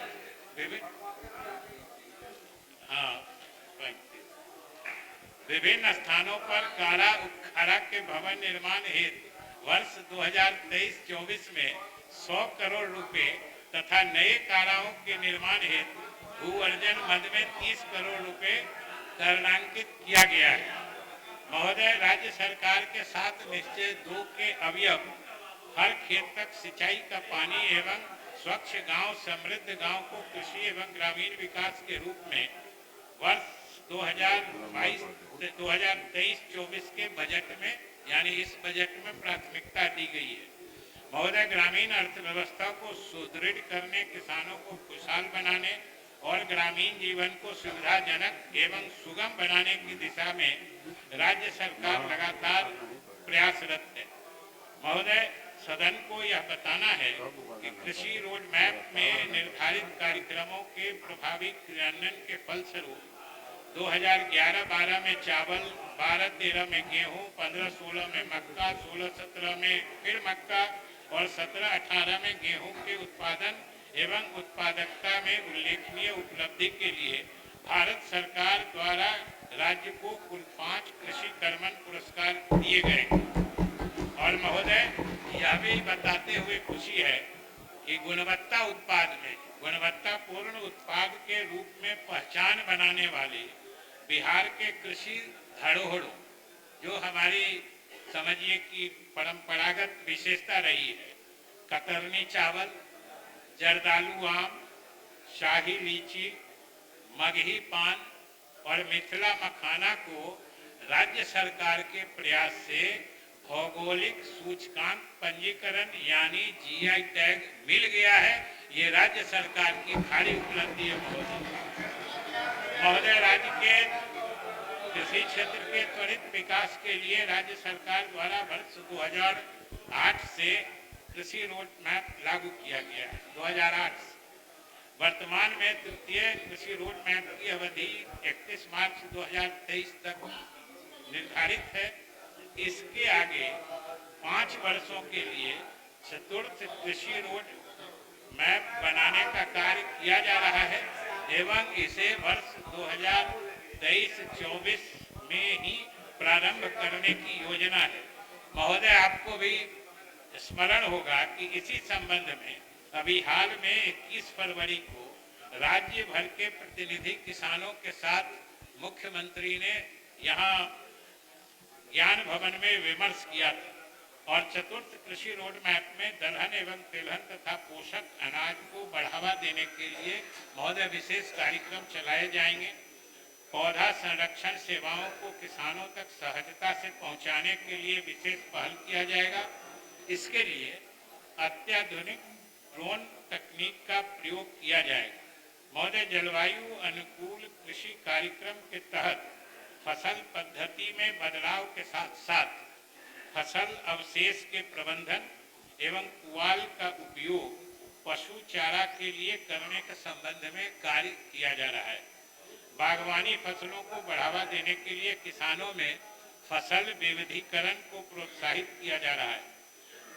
विभिन्न स्थानों पर कारा उपखरा के भवन निर्माण हेतु वर्ष 2023-24 में 100 करोड़ रुपए तथा नए काराओं के निर्माण हेतु भू अर्जन मद में 30 करोड़ रुपए कर्णांकित किया गया है। महोदय, राज्य सरकार के 7 निश्चय 2 के अवयव हर खेत तक सिंचाई का पानी एवं स्वच्छ गांव समृद्ध गांव को कृषि एवं ग्रामीण विकास के रूप में वर्ष 2023-24 के बजट में यानी इस बजट में प्राथमिकता दी गई है। महोदय, ग्रामीण अर्थव्यवस्था को सुदृढ़ करने, किसानों को खुशहाल बनाने और ग्रामीण जीवन को सुविधाजनक एवं सुगम बनाने की दिशा में राज्य सरकार लगातार प्रयासरत है। महोदय, सदन को यह बताना है कि कृषि रोड मैप में निर्धारित कार्यक्रमों के प्रभावी क्रियान्वयन के फलस्वरूप 2011-12 में चावल, 12-13 में गेहूं, 15-16 में मक्का, 16-17 में फिर मक्का और 17-18 में गेहूं के उत्पादन एवं उत्पादकता में उल्लेखनीय उपलब्धि के लिए भारत सरकार द्वारा राज्य को कुल 5 कृषि कर्मण पुरस्कार दिए गए। और महोदय, यह भी बताते हुए खुशी है कि गुणवत्ता उत्पाद में गुणवत्तापूर्ण उत्पाद के रूप में पहचान बनाने वाले बिहार के कृषि धरोहरों, जो हमारी समझिए कि परंपरागत विशेषता रही है, कतरनी चावल, जर्दालू आम, शाही लीची, मगही पान और मिथिला मखाना को राज्य सरकार के प्रयास से भौगोलिक सूचकांक पंजीकरण यानी GI टैग मिल गया है। ये राज्य सरकार की भारी उपलब्धि है। महोदय, राज्य के कृषि क्षेत्र के त्वरित विकास के लिए राज्य सरकार द्वारा वर्ष 2008 से कृषि रोड मैप लागू किया गया है। 2008 से वर्तमान में तृतीय कृषि रोड मैप की अवधि 31 मार्च 2023 तक निर्धारित है। इसके आगे 5 वर्षों के लिए चतुर्थ कृषि रोड मैप बनाने का कार्य किया जा रहा है एवं इसे वर्ष 2023-24 में ही प्रारंभ करने की योजना है। महोदय, आपको भी स्मरण होगा कि इसी संबंध में अभी हाल में 21 फरवरी को राज्य भर के प्रतिनिधि किसानों के साथ मुख्यमंत्री ने यहाँ ज्ञान भवन में विमर्श किया था और चतुर्थ कृषि रोड मैप में दलहन एवं तिलहन तथा पोषक अनाज को बढ़ावा देने के लिए महोदय विशेष कार्यक्रम चलाए जाएंगे। पौधा संरक्षण सेवाओं को किसानों तक सहजता से पहुंचाने के लिए विशेष पहल किया जाएगा। इसके लिए अत्याधुनिक ड्रोन तकनीक का प्रयोग किया जाएगा। महोदय, जलवायु अनुकूल कृषि कार्यक्रम के तहत फसल पद्धति में बदलाव के साथ साथ फसल अवशेष के प्रबंधन एवं पुआल का उपयोग पशु चारा के लिए करने के संबंध में कार्य किया जा रहा है। बागवानी फसलों को बढ़ावा देने के लिए किसानों में फसल विविधीकरण को प्रोत्साहित किया जा रहा है।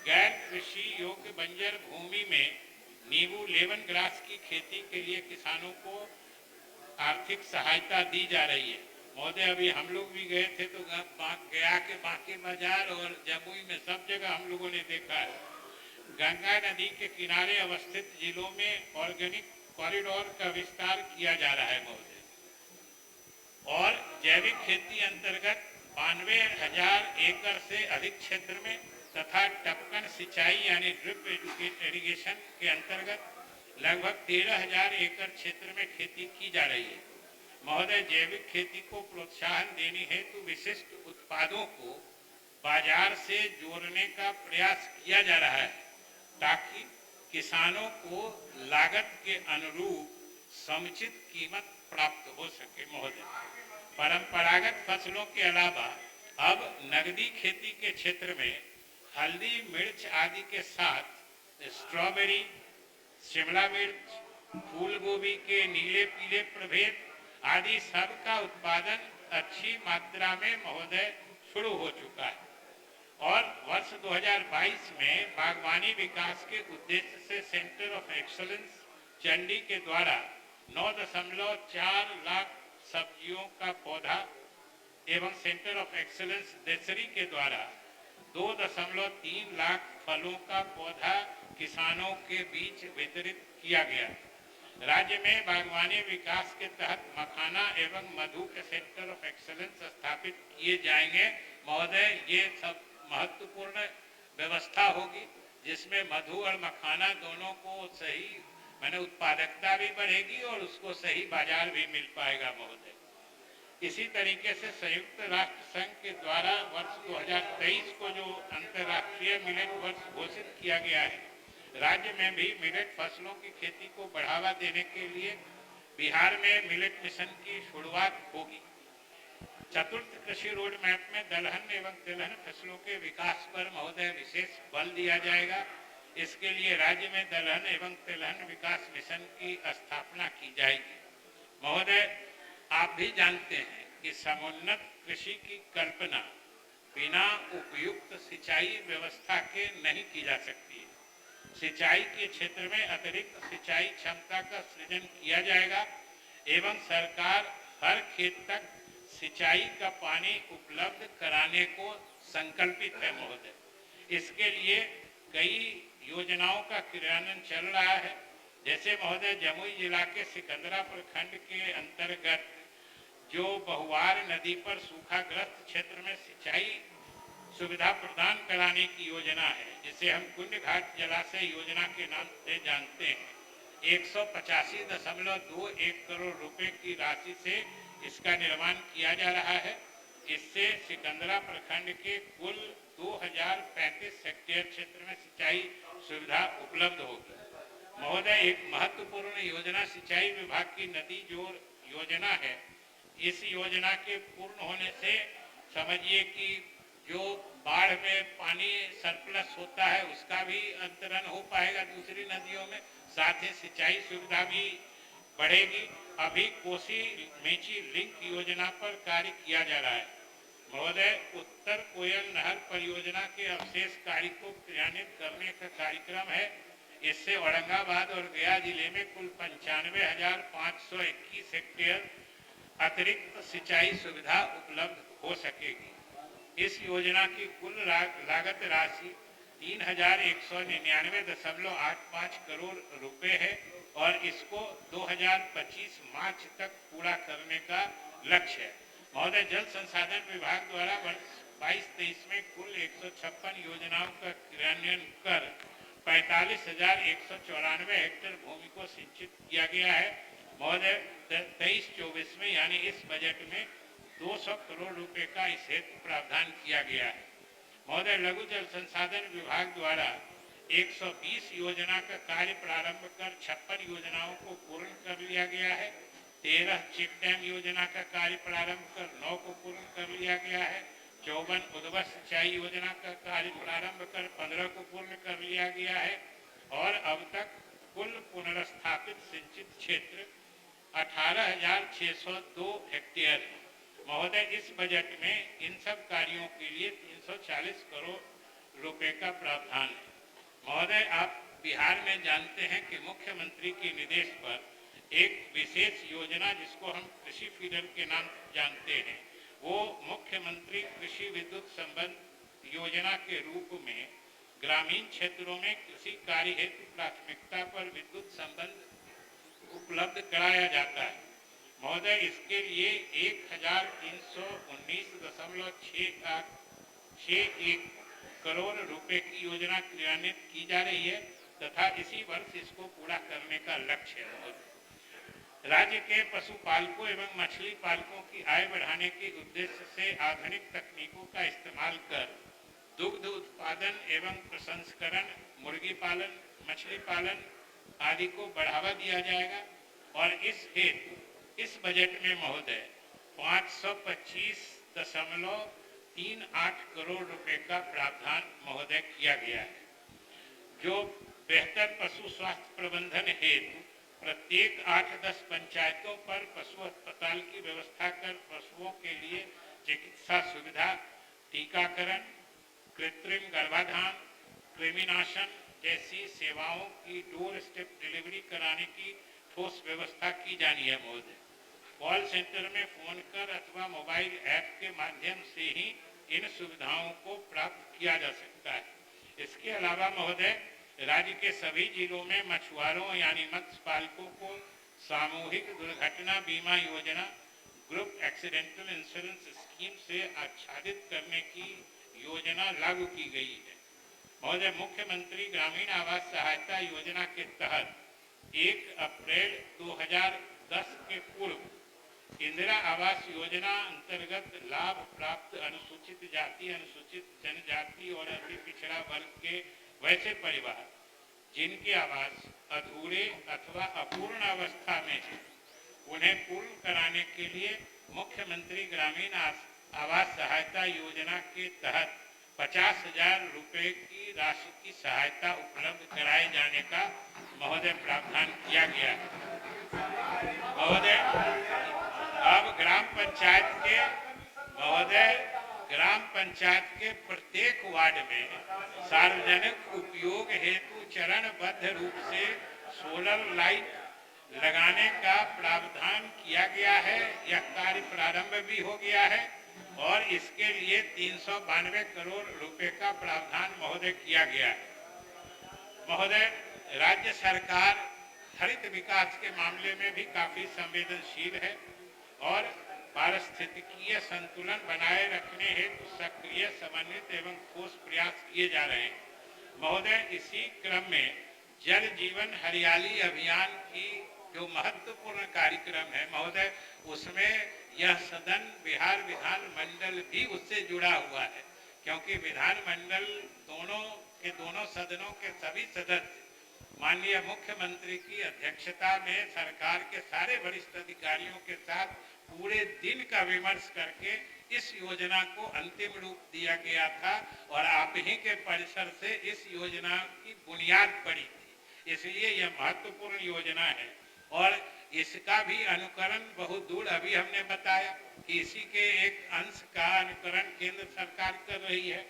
गैर कृषि योग्य बंजर भूमि में नींबू लेमन ग्रास की खेती के लिए किसानों को आर्थिक सहायता दी जा रही है। महोदय, अभी हम लोग भी गए थे तो गया के बांके बाजार और जमुई में सब जगह हम लोगों ने देखा है गंगा नदी के किनारे अवस्थित जिलों में ऑर्गेनिक कॉरिडोर का विस्तार किया जा रहा है महोदय। और जैविक खेती अंतर्गत 92,000 एकड़ से अधिक क्षेत्र में तथा टपकन सिंचाई यानी ड्रिप इरिगेशन के अंतर्गत लगभग 13,000 एकड़ क्षेत्र में खेती की जा रही है। महोदय, जैविक खेती को प्रोत्साहन देने हेतु विशिष्ट उत्पादों को बाजार से जोड़ने का प्रयास किया जा रहा है ताकि किसानों को लागत के अनुरूप समुचित कीमत प्राप्त हो सके। महोदय, परंपरागत फसलों के अलावा अब नगदी खेती के क्षेत्र में हल्दी, मिर्च आदि के साथ स्ट्रॉबेरी, शिमला मिर्च, फूल गोभी के नीले पीले प्रभेद आदि सब का उत्पादन अच्छी मात्रा में महोदय शुरू हो चुका है। और वर्ष 2022 में बागवानी विकास के उद्देश्य से सेंटर ऑफ एक्सीलेंस चंडी के द्वारा 9.4 लाख सब्जियों का पौधा एवं सेंटर ऑफ एक्सीलेंस देसरी के द्वारा 2.3 लाख फलों का पौधा किसानों के बीच वितरित किया गया। राज्य में बागवानी विकास के तहत मखाना एवं मधु के सेंटर ऑफ एक्सीलेंस स्थापित किए जाएंगे। महोदय, ये सब महत्वपूर्ण व्यवस्था होगी जिसमें मधु और मखाना दोनों को सही उत्पादकता भी बढ़ेगी और उसको सही बाजार भी मिल पाएगा। महोदय, इसी तरीके से संयुक्त राष्ट्र संघ के द्वारा वर्ष 2023 को जो अंतर्राष्ट्रीय मिलेट वर्ष घोषित किया गया है, राज्य में भी मिलेट फसलों की खेती को बढ़ावा देने के लिए बिहार में मिलेट मिशन की शुरुआत होगी। चतुर्थ कृषि रोड मैप में दलहन एवं तिलहन फसलों के विकास पर महोदय विशेष बल दिया जाएगा। इसके लिए राज्य में दलहन एवं तिलहन विकास मिशन की स्थापना की जाएगी। महोदय, आप भी जानते हैं कि समुन्नत कृषि की कल्पना बिना उपयुक्त सिंचाई व्यवस्था के नहीं की जा सकती है। सिंचाई के क्षेत्र में अतिरिक्त सिंचाई क्षमता का सृजन किया जाएगा एवं सरकार हर खेत तक सिंचाई का पानी उपलब्ध कराने को संकल्पित है। महोदय, इसके लिए कई योजनाओं का क्रियान्वयन चल रहा है। जैसे महोदय, जमुई जिला के सिकंदरा प्रखंड के अंतर्गत जो बहुवार नदी पर सूखाग्रस्त क्षेत्र में सिंचाई सुविधा प्रदान कराने की योजना है, जिसे हम कुंड घाट जलाशय योजना के नाम से जानते हैं, 185.21 करोड़ रुपए की राशि से इसका निर्माण किया जा रहा है। इससे सिकंदरा प्रखंड के कुल 2035 हेक्टेयर क्षेत्र में सिंचाई सुविधा उपलब्ध होगी। महोदय, एक महत्वपूर्ण योजना सिंचाई विभाग की नदी जोड़ योजना है। इस योजना के पूर्ण होने से समझिए कि जो बाढ़ में पानी सरप्लस होता है उसका भी अंतरण हो पाएगा दूसरी नदियों में, साथ ही सिंचाई सुविधा भी बढ़ेगी। अभी कोसी मेची लिंक योजना पर कार्य किया जा रहा है। महोदय, उत्तर कोयल नहर परियोजना के अवशेष कार्य को क्रियान्वित करने का कार्यक्रम है। इससे औरंगाबाद और गया जिले में कुल 95,521 हेक्टेयर अतिरिक्त सिंचाई सुविधा उपलब्ध हो सकेगी। इस योजना की कुल लागत राशि 3,199.85 करोड़ रुपए है और इसको 2025 मार्च तक पूरा करने का लक्ष्य है। महोदय, जल संसाधन विभाग द्वारा वर्ष 22-23 में कुल 156 योजनाओं का क्रियान्वयन कर 45,194 हेक्टेयर भूमि को सिंचित किया गया है। महोदय, 23-24 में यानी इस बजट में 200 करोड़ रुपए का इस हेतु प्रावधान किया गया है। महोदय, लघु जल संसाधन विभाग द्वारा 120 योजना का कार्य प्रारंभ कर 56 योजनाओं को पूर्ण कर लिया गया है। 13 चेक डैम योजना का कार्य प्रारंभ कर 9 को पूर्ण कर लिया गया है। 54 उद्वह सिंचाई योजना का कार्य प्रारंभ कर 15 को पूर्ण कर लिया गया है और अब तक कुल पुनर्स्थापित सिंचित क्षेत्र 18,602 हेक्टेयर है। महोदय, इस बजट में इन सब कार्यों के लिए 340 करोड़ रुपए का प्रावधान है। महोदय, आप बिहार में जानते हैं कि मुख्यमंत्री के निर्देश पर एक विशेष योजना जिसको हम कृषि फीडर के नाम जानते हैं, वो मुख्यमंत्री कृषि विद्युत संबंध योजना के रूप में ग्रामीण क्षेत्रों में कृषि कार्य हेतु प्राथमिकता पर विद्युत संबंध उपलब्ध कराया जाता है। महोदय, इसके लिए 1319.61 करोड़ रुपए की योजना क्रियान्वित की जा रही है तथा इसी वर्ष इसको पूरा करने का लक्ष्य है। राज्य के पशुपालकों एवं मछली पालकों की आय बढ़ाने के उद्देश्य से आधुनिक तकनीकों का इस्तेमाल कर दुग्ध उत्पादन एवं प्रसंस्करण, मुर्गी पालन, मछली पालन आदि को बढ़ावा दिया जाएगा और इस हेतु इस बजट में महोदय 525.38 करोड़ रुपए का प्रावधान महोदय किया गया है, जो बेहतर पशु स्वास्थ्य प्रबंधन हेतु प्रत्येक 8-10 पंचायतों पर पशु अस्पताल की व्यवस्था कर पशुओं के लिए चिकित्सा सुविधा, टीकाकरण, कृत्रिम गर्भाधान, कृमिनाशन जैसी सेवाओं की डोर स्टेप डिलीवरी कराने की ठोस व्यवस्था की जानी है महोदय। कॉल सेंटर में फोन कर अथवा मोबाइल ऐप के माध्यम से ही इन सुविधाओं को प्राप्त किया जा सकता है। इसके अलावा महोदय, राज्य के सभी जिलों में मछुआरों यानी मत्स्य पालकों को सामूहिक दुर्घटना बीमा योजना, ग्रुप एक्सीडेंटल इंश्योरेंस स्कीम से आच्छादित करने की योजना लागू की गई है। महोदय, मुख्यमंत्री ग्रामीण आवास सहायता योजना के तहत 1 अप्रैल 2010 के पूर्व इंदिरा आवास योजना अंतर्गत लाभ प्राप्त अनुसूचित जाति, अनुसूचित जनजाति और अति पिछड़ा वर्ग के वैसे परिवार जिनके आवास अधूरे अथवा अपूर्ण अवस्था में है, उन्हें पूर्ण कराने के लिए मुख्यमंत्री ग्रामीण आवास सहायता योजना के तहत 50,000 रुपए की राशि की सहायता उपलब्ध कराए जाने का महोदय प्रावधान किया गया है। महोदय, अब ग्राम पंचायत के प्रत्येक वार्ड में सार्वजनिक उपयोग हेतु चरणबद्ध रूप से सोलर लाइट लगाने का प्रावधान किया गया है। यह कार्य प्रारंभ भी हो गया है और इसके लिए 392 करोड़ रुपए का प्रावधान महोदय किया गया है। महोदय, राज्य सरकार हरित विकास के मामले में भी काफी संवेदनशील है और पारिस्थितिकीय संतुलन बनाए रखने हेतु सक्रिय, समन्वित एवं ठोस प्रयास किए जा रहे हैं। महोदय, इसी क्रम में जल जीवन हरियाली अभियान की जो महत्वपूर्ण कार्यक्रम है महोदय, उसमें यह सदन बिहार विधान मंडल भी उससे जुड़ा हुआ है, क्योंकि विधान मंडल दोनों सदनों के सभी सदस्य माननीय मुख्यमंत्री की अध्यक्षता में सरकार के सारे वरिष्ठ अधिकारियों के साथ पूरे दिन का विमर्श करके इस योजना को अंतिम रूप दिया गया था और आप ही के परिसर से इस योजना की बुनियाद पड़ी थी। इसलिए यह महत्वपूर्ण योजना है और इसका भी अनुकरण बहुत दूर अभी हमने बताया कि इसी के एक अंश का अनुकरण केंद्र सरकार कर रही है।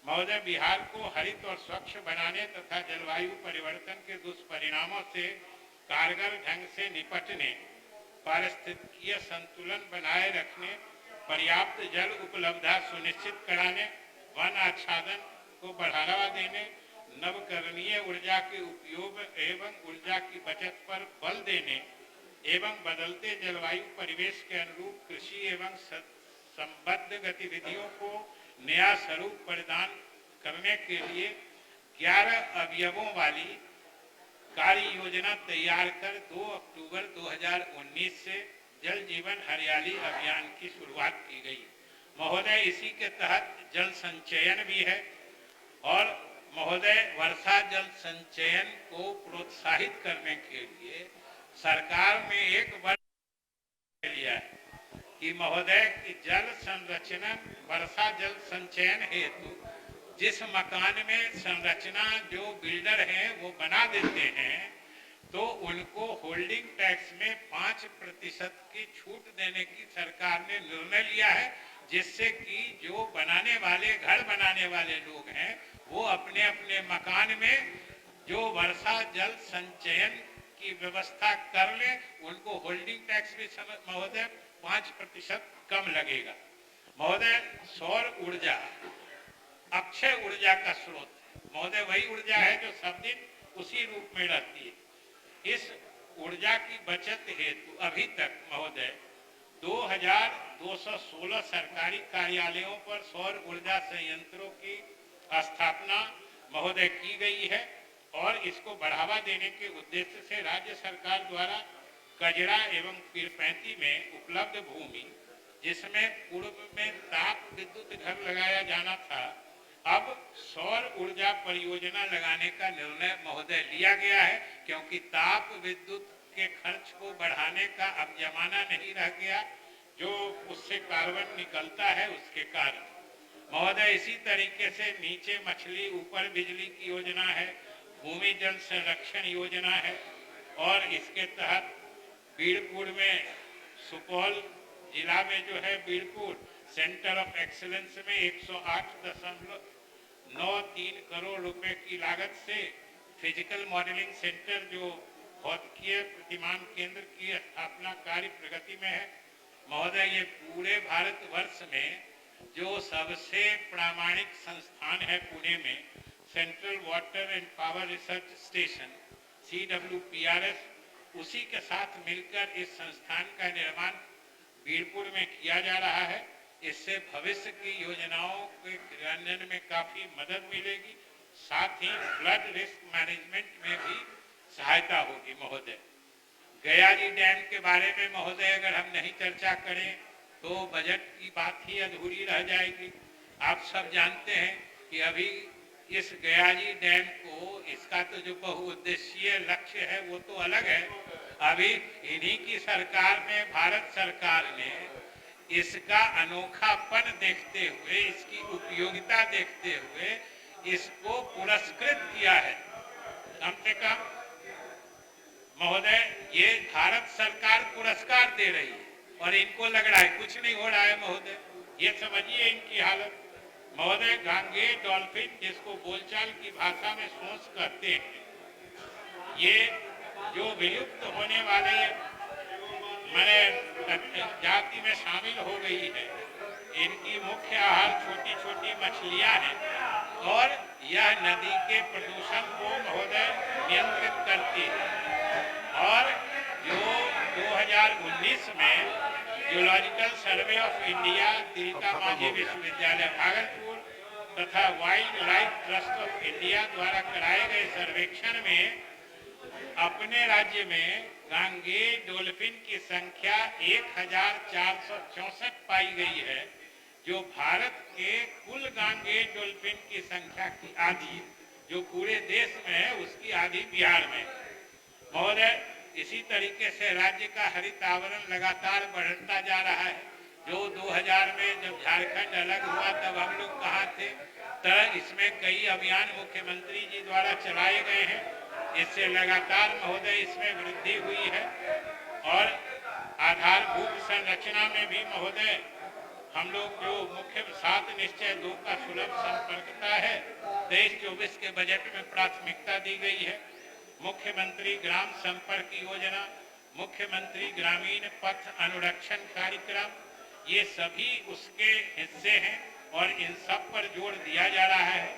महोदय, बिहार को हरित और स्वच्छ बनाने तथा जलवायु परिवर्तन के दुष्परिणामों से कारगर ढंग से निपटने, पारिस्थितिकीय संतुलन बनाए रखने, पर्याप्त जल उपलब्धता सुनिश्चित कराने, वन आच्छादन को बढ़ावा देने, नवकरणीय ऊर्जा के उपयोग एवं ऊर्जा की बचत पर बल देने एवं बदलते जलवायु परिवेश के अनुरूप कृषि एवं संबद्ध गतिविधियों को नया स्वरूप प्रदान करने के लिए 11 अवयवों वाली कार्य योजना तैयार कर 2 अक्टूबर 2019 से जल जीवन हरियाली अभियान की शुरुआत की गई। महोदय, इसी के तहत जल संचयन भी है और महोदय, वर्षा जल संचयन को प्रोत्साहित करने के लिए सरकार ने एक वर्ष लिया है कि महोदय की जल संरचना वर्षा जल संचयन हेतु जिस मकान में संरचना जो बिल्डर हैं वो बना देते हैं, तो उनको होल्डिंग टैक्स में 5% की छूट देने की सरकार ने निर्णय लिया है, जिससे कि जो घर बनाने वाले लोग हैं वो अपने अपने मकान में जो वर्षा जल संचयन की व्यवस्था कर ले, उनको होल्डिंग टैक्स भी महोदय 5% कम लगेगा। महोदय, सौर ऊर्जा अक्षय ऊर्जा का स्रोत है महोदय वही ऊर्जा है जो सब दिन उसी रूप में रहती है। इस ऊर्जा की बचत हेतु अभी तक महोदय 2216 सरकारी कार्यालयों पर सौर ऊर्जा संयंत्रों की स्थापना महोदय की गई है और इसको बढ़ावा देने के उद्देश्य से राज्य सरकार द्वारा कजरा एवं पीरपैंती में उपलब्ध भूमि, जिसमें पूर्व में ताप विद्युत घर लगाया जाना था, अब सौर ऊर्जा परियोजना लगाने का निर्णय महोदय लिया गया है, क्योंकि ताप विद्युत के खर्च को बढ़ाने का अब जमाना नहीं रह गया, जो उससे कार्बन निकलता है उसके कारण। महोदय इसी तरीके से नीचे मछली ऊपर बिजली की योजना है, भूमि जल संरक्षण योजना है और इसके तहत बीड़पुर में, सुपौल जिला में जो है बीड़पुर सेंटर ऑफ एक्सीलेंस में 108.93 करोड़ रुपए की लागत से फिजिकल मॉडलिंग सेंटर जो भौतिकीय प्रतिमान केंद्र की स्थापना कार्य प्रगति में है। महोदय ये पूरे भारतवर्ष में जो सबसे प्रामाणिक संस्थान है पुणे में, central water and power research station CWPRS, उसी के साथ मिलकर इस संस्थान का निर्माण बीड़पुर में किया जा रहा है। इससे भविष्य की योजनाओं के क्रियान्वयन में काफी मदद मिलेगी, साथ ही फ्लड रिस्क मैनेजमेंट में भी सहायता होगी। महोदय गया जी डैम के बारे में महोदय अगर हम नहीं चर्चा करें तो बजट की बात ही अधूरी रह जाएगी। आप सब जानते हैं कि अभी इस गयाजी डैम को, इसका तो जो बहुउद्देशीय लक्ष्य है वो तो अलग है, अभी इन्हीं की सरकार में, भारत सरकार ने इसका अनोखापन देखते हुए, इसकी उपयोगिता देखते हुए इसको पुरस्कृत किया है। कम से कम महोदय ये भारत सरकार पुरस्कार दे रही है और इनको लग रहा है कुछ नहीं हो रहा है। महोदय ये समझिए इनकी हालत। महोदय गांगेय डॉल्फिन, जिसको बोलचाल की भाषा में सोच कहते हैं, ये जो विलुप्त होने वाले मैंने जाति में शामिल हो गई है, इनकी मुख्य आहार छोटी छोटी मछलियां हैं और यह नदी के प्रदूषण को महोदय नियंत्रित करती है। और जो 2019 में geological survey of India, Tilka Manjhi विश्वविद्यालय भागलपुर तथा wild life trust of India द्वारा कराए गए सर्वेक्षण में अपने राज्य में गांगेय डॉल्फिन की संख्या 1464 पाई गई है, जो भारत के कुल गांगेय डॉल्फिन की संख्या की आधी, जो पूरे देश में है उसकी आधी बिहार में। महोदय इसी तरीके से राज्य का हरित आवरण लगातार बढ़ता जा रहा है। जो 2000 में जब झारखंड अलग हुआ तब हम लोग कहाँ थे, तरह इसमें कई अभियान मुख्यमंत्री जी द्वारा चलाए गए हैं। इससे लगातार महोदय इसमें वृद्धि हुई है और आधारभूत संरचना में भी महोदय हम लोग जो मुख्य 7 निश्चय 2 का सुलभ संपर्कता है, 23-24 के बजट में प्राथमिकता दी गई है। मुख्यमंत्री ग्राम संपर्क योजना, मुख्यमंत्री ग्रामीण पथ अनुरक्षण कार्यक्रम, ये सभी उसके हिस्से हैं और इन सब पर जोर दिया जा रहा है।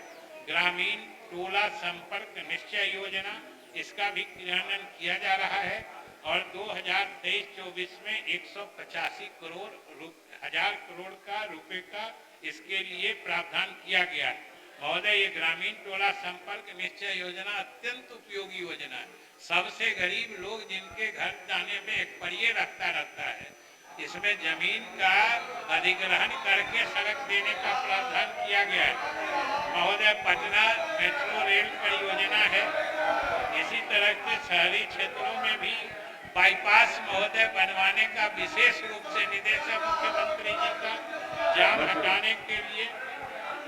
ग्रामीण टोला संपर्क निश्चय योजना, इसका भी क्रियान्वयन किया जा रहा है और 2023-24 में 185 करोड़ का रुपए का इसके लिए प्रावधान किया गया है। महोदय ये ग्रामीण टोला संपर्क निश्चय योजना अत्यंत उपयोगी योजना है। सबसे गरीब लोग जिनके घर जाने में एक परिये रहता है, इसमें जमीन का अधिग्रहण करके सड़क देने का प्रावधान किया गया है। महोदय पटना मेट्रो रेल परियोजना है। इसी तरह के शहरी क्षेत्रों में भी बाईपास महोदय बनवाने का विशेष रूप से निर्देशन मुख्यमंत्री जी का, जाम हटाने के लिए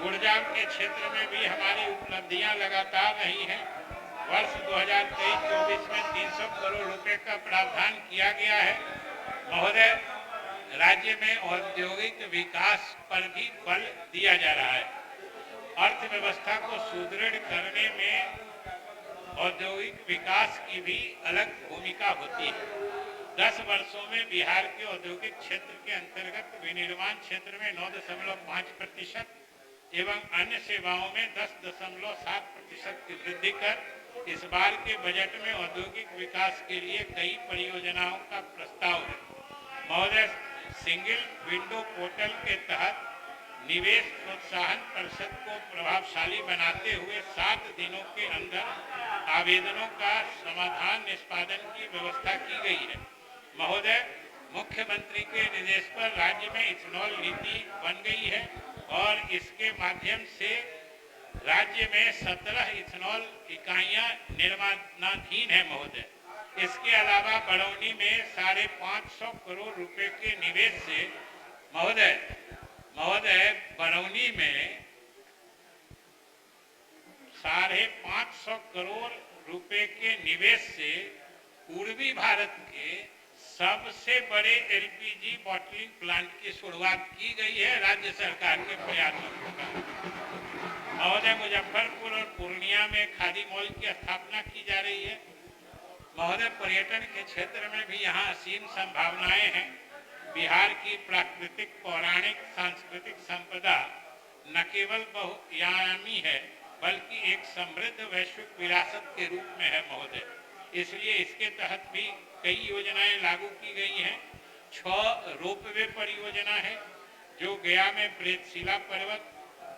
ऊर्जा के क्षेत्र में भी हमारी उपलब्धियां लगातार रही हैं। वर्ष 2023-24 में 300 करोड़ रुपए का प्रावधान किया गया है। महोदय राज्य में औद्योगिक विकास पर भी बल दिया जा रहा है। अर्थव्यवस्था को सुदृढ़ करने में औद्योगिक विकास की भी अलग भूमिका होती है। 10 वर्षों में बिहार के औद्योगिक क्षेत्र के अंतर्गत विनिर्माण क्षेत्र में 9.5% एवं अन्य सेवाओं में 10.7% की वृद्धि कर इस बार के बजट में औद्योगिक विकास के लिए कई परियोजनाओं का प्रस्ताव है। महोदय, सिंगल विंडो पोर्टल के तहत निवेश प्रोत्साहन परिषद को प्रभावशाली बनाते हुए 7 दिनों के अंदर आवेदनों का समाधान निष्पादन की व्यवस्था की गई है। महोदय, मुख्यमंत्री के निर्देश पर राज्य में इथेनॉल नीति बन गई है और इसके माध्यम से राज्य में 17 इथेनॉल इकाइयां निर्माणाधीन है। महोदय, इसके अलावा बरौनी में 550 करोड़ रुपए के निवेश से महोदय बरौनी में 550 करोड़ रुपए के निवेश से पूर्वी भारत के सबसे बड़े एलपीजी बॉटलिंग प्लांट की शुरुआत की गई है राज्य सरकार के प्रयासों से। महोदय, मुजफ्फरपुर और पूर्णिया में खादी मॉल की स्थापना की जा रही है। महोदय, पर्यटन के क्षेत्र में भी यहाँ असीम संभावनाएं हैं। बिहार की प्राकृतिक, पौराणिक, सांस्कृतिक संपदा न केवल बहुआयामी है बल्कि एक समृद्ध वैश्विक विरासत के रूप में है। महोदय, इसलिए इसके तहत भी कई योजनाएं लागू की गई हैं। 6 रोपवे परियोजना है जो गया में प्रेतशिला पर्वत,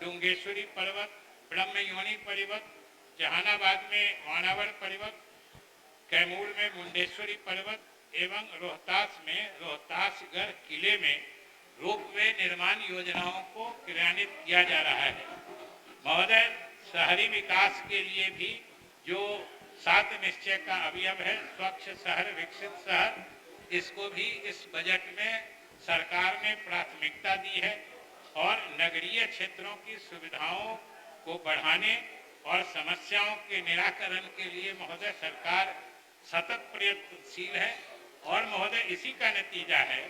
डुंगेश्वरी पर्वत, ब्रह्मयोनी पर्वत, जहानाबाद में वाणावर पर्वत, कैमूर में मुंडेश्वरी पर्वत एवं रोहतास में रोहतासगढ़ किले में रोपवे निर्माण योजनाओं को क्रियान्वित किया जा रहा है। महोदय, शहरी विकास के लिए भी जो 7 निश्चय का अवयव है, स्वच्छ शहर विकसित शहर, इसको भी इस बजट में सरकार ने प्राथमिकता दी है और नगरीय क्षेत्रों की सुविधाओं को बढ़ाने और समस्याओं के निराकरण के लिए महोदय सरकार सतत प्रयत्नशील है। और महोदय, इसी का नतीजा है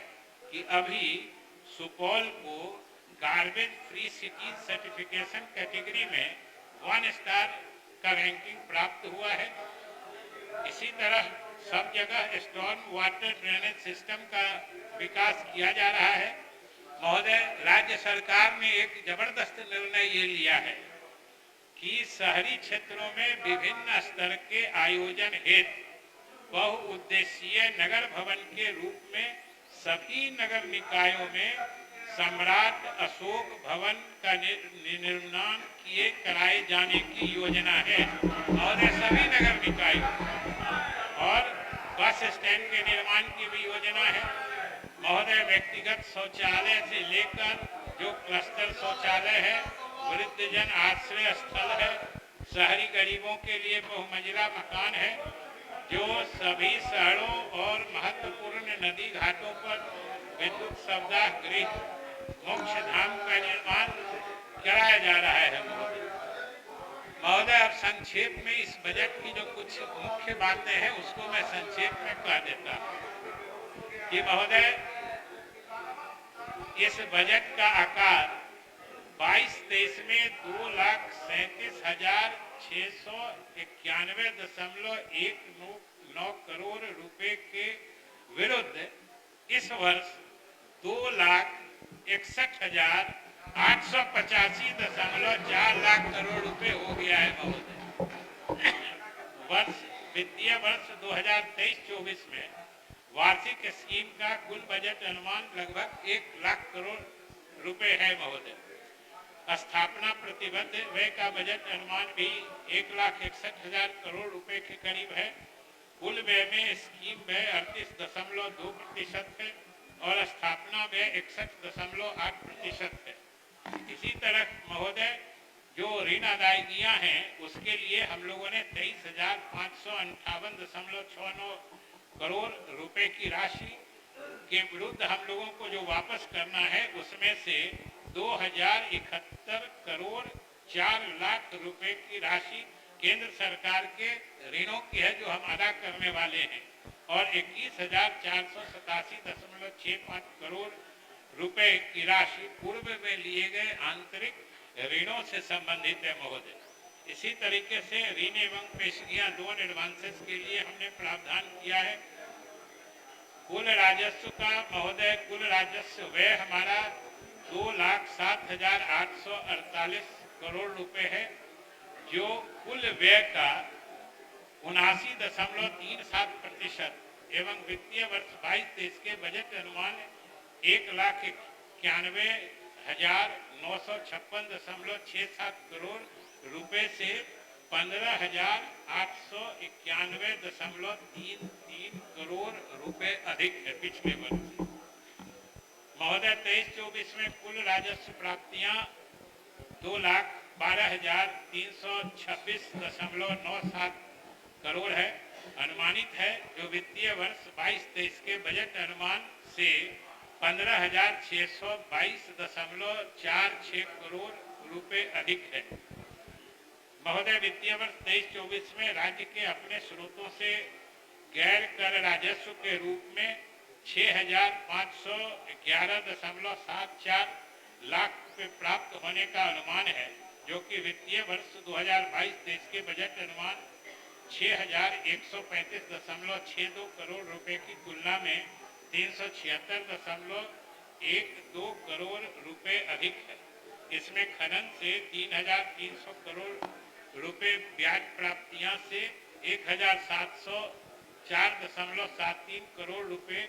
कि अभी सुपौल को garbage free city certification category में 1 स्टार का रैंकिंग प्राप्त हुआ है। इसी तरह सब जगह स्टॉर्म वाटर ड्रेनेज सिस्टम का विकास किया जा रहा है। महोदय, राज्य सरकार ने एक जबरदस्त निर्णय ये लिया है कि शहरी क्षेत्रों में विभिन्न स्तर के आयोजन हेतु बहुउद्देशीय नगर भवन के रूप में सभी नगर निकायों में सम्राट अशोक भवन का निर्माण कराए जाने की योजना है और सभी नगर निकायों और बस स्टैंड के निर्माण की भी योजना है। महोदय, व्यक्तिगत शौचालय से लेकर जो क्लस्टर शौचालय है, वृद्धजन आश्रय स्थल है, शहरी गरीबों के लिए बहुमंजिला मकान है, जो सभी शहरों और महत्वपूर्ण नदी घाटों पर विद्युत सप्ताह गृह मोक्ष धाम का निर्माण कराया जा रहा है। महोदय, अब संक्षेप में इस बजट की जो कुछ मुख्य बातें हैं उसको मैं संक्षेप में कह देता हूँ कि महोदय, इस बजट का आकार 22-23 में 2,37,691.19 करोड़ रुपए के विरुद्ध इस वर्ष 2,61,885.4 लाख करोड़ रुपए हो गया है। महोदय, वित्तीय वर्ष 2023-24 में वार्षिक स्कीम का कुल बजट अनुमान लगभग 1 लाख करोड़ रुपए है। महोदय, स्थापना प्रतिबद्ध व्यय का बजट अनुमान भी 1,61,000 करोड़ रुपए के करीब है। कुल व्यय में स्कीम व्यय 38.2% है और स्थापना व्यय 61.8% है। इसी तरह महोदय, जो ऋण अदायगियां हैं उसके लिए हम लोगों ने 23,558.69 करोड़ रुपए की राशि के विरुद्ध हम लोगों को जो वापस करना है उसमें से 2,071 करोड़ 4 लाख रुपए की राशि केंद्र सरकार के ऋणों की है जो हम अदा करने वाले हैं और 21,487.65 करोड़ रुपए की राशि पूर्व में लिए गए आंतरिक ऋणों से संबंधित है। महोदय, इसी तरीके से ऋण एवं पेशगियां 2 एडवांसेस के लिए हमने प्रावधान किया है। कुल राजस्व का महोदय, कुल राजस्व व्यय हमारा 2,07,848 करोड़ रुपए है, जो कुल व्यय का 79.37% एवं वित्तीय वर्ष 22-23 के बजट अनुमान 1,91,956.67 करोड़ रुपए से 15,891.33 करोड़ रुपए अधिक है पिछले वर्ष से। महोदय 23-24 में कुल राजस्व प्राप्तियां 2,12,326.97 करोड़ है अनुमानित है, जो वित्तीय वर्ष 22-23 के बजट अनुमान से 15,622.46 करोड़ रुपए अधिक है। महोदय वित्तीय वर्ष 23-24 में राज्य के अपने स्रोतों से गैर कर राजस्व के रूप में 6,511.74 लाख रुपए प्राप्त होने का अनुमान है, जो कि वित्तीय वर्ष 2022-23 के बजट अनुमान 6,135.62 करोड़ रुपए की तुलना में 376.12 करोड़ रुपए अधिक है। इसमें खनन से 3,300 करोड़ रुपए, ब्याज प्राप्तियां से 1,704.73 करोड़ रुपए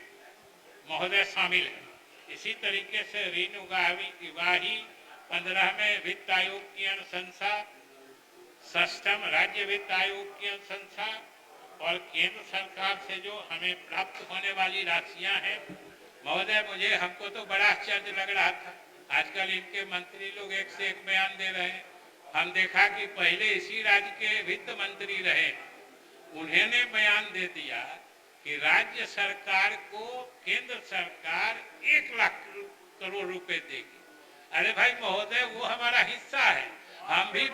महोदय शामिल है। इसी तरीके से ऋण उगाही 15वें वित्त आयोग की अनुशंसा, 6ठम राज्य वित्त आयोग की अनुशंसा और केंद्र सरकार से जो हमें प्राप्त होने वाली राशियां हैं महोदय, मुझे हमको तो बड़ा आश्चर्य लग रहा था। आजकल इनके मंत्री लोग एक से एक बयान दे रहे हैं। हम देखा कि पहले इसी राज्य के वित्त मंत्री रहे, उन्होंने बयान दे दिया कि राज्य सरकार को केंद्र सरकार 1 लाख करोड़ रुपए देगी। अरे भाई महोदय, वो हमारा हिस्सा है। हम भी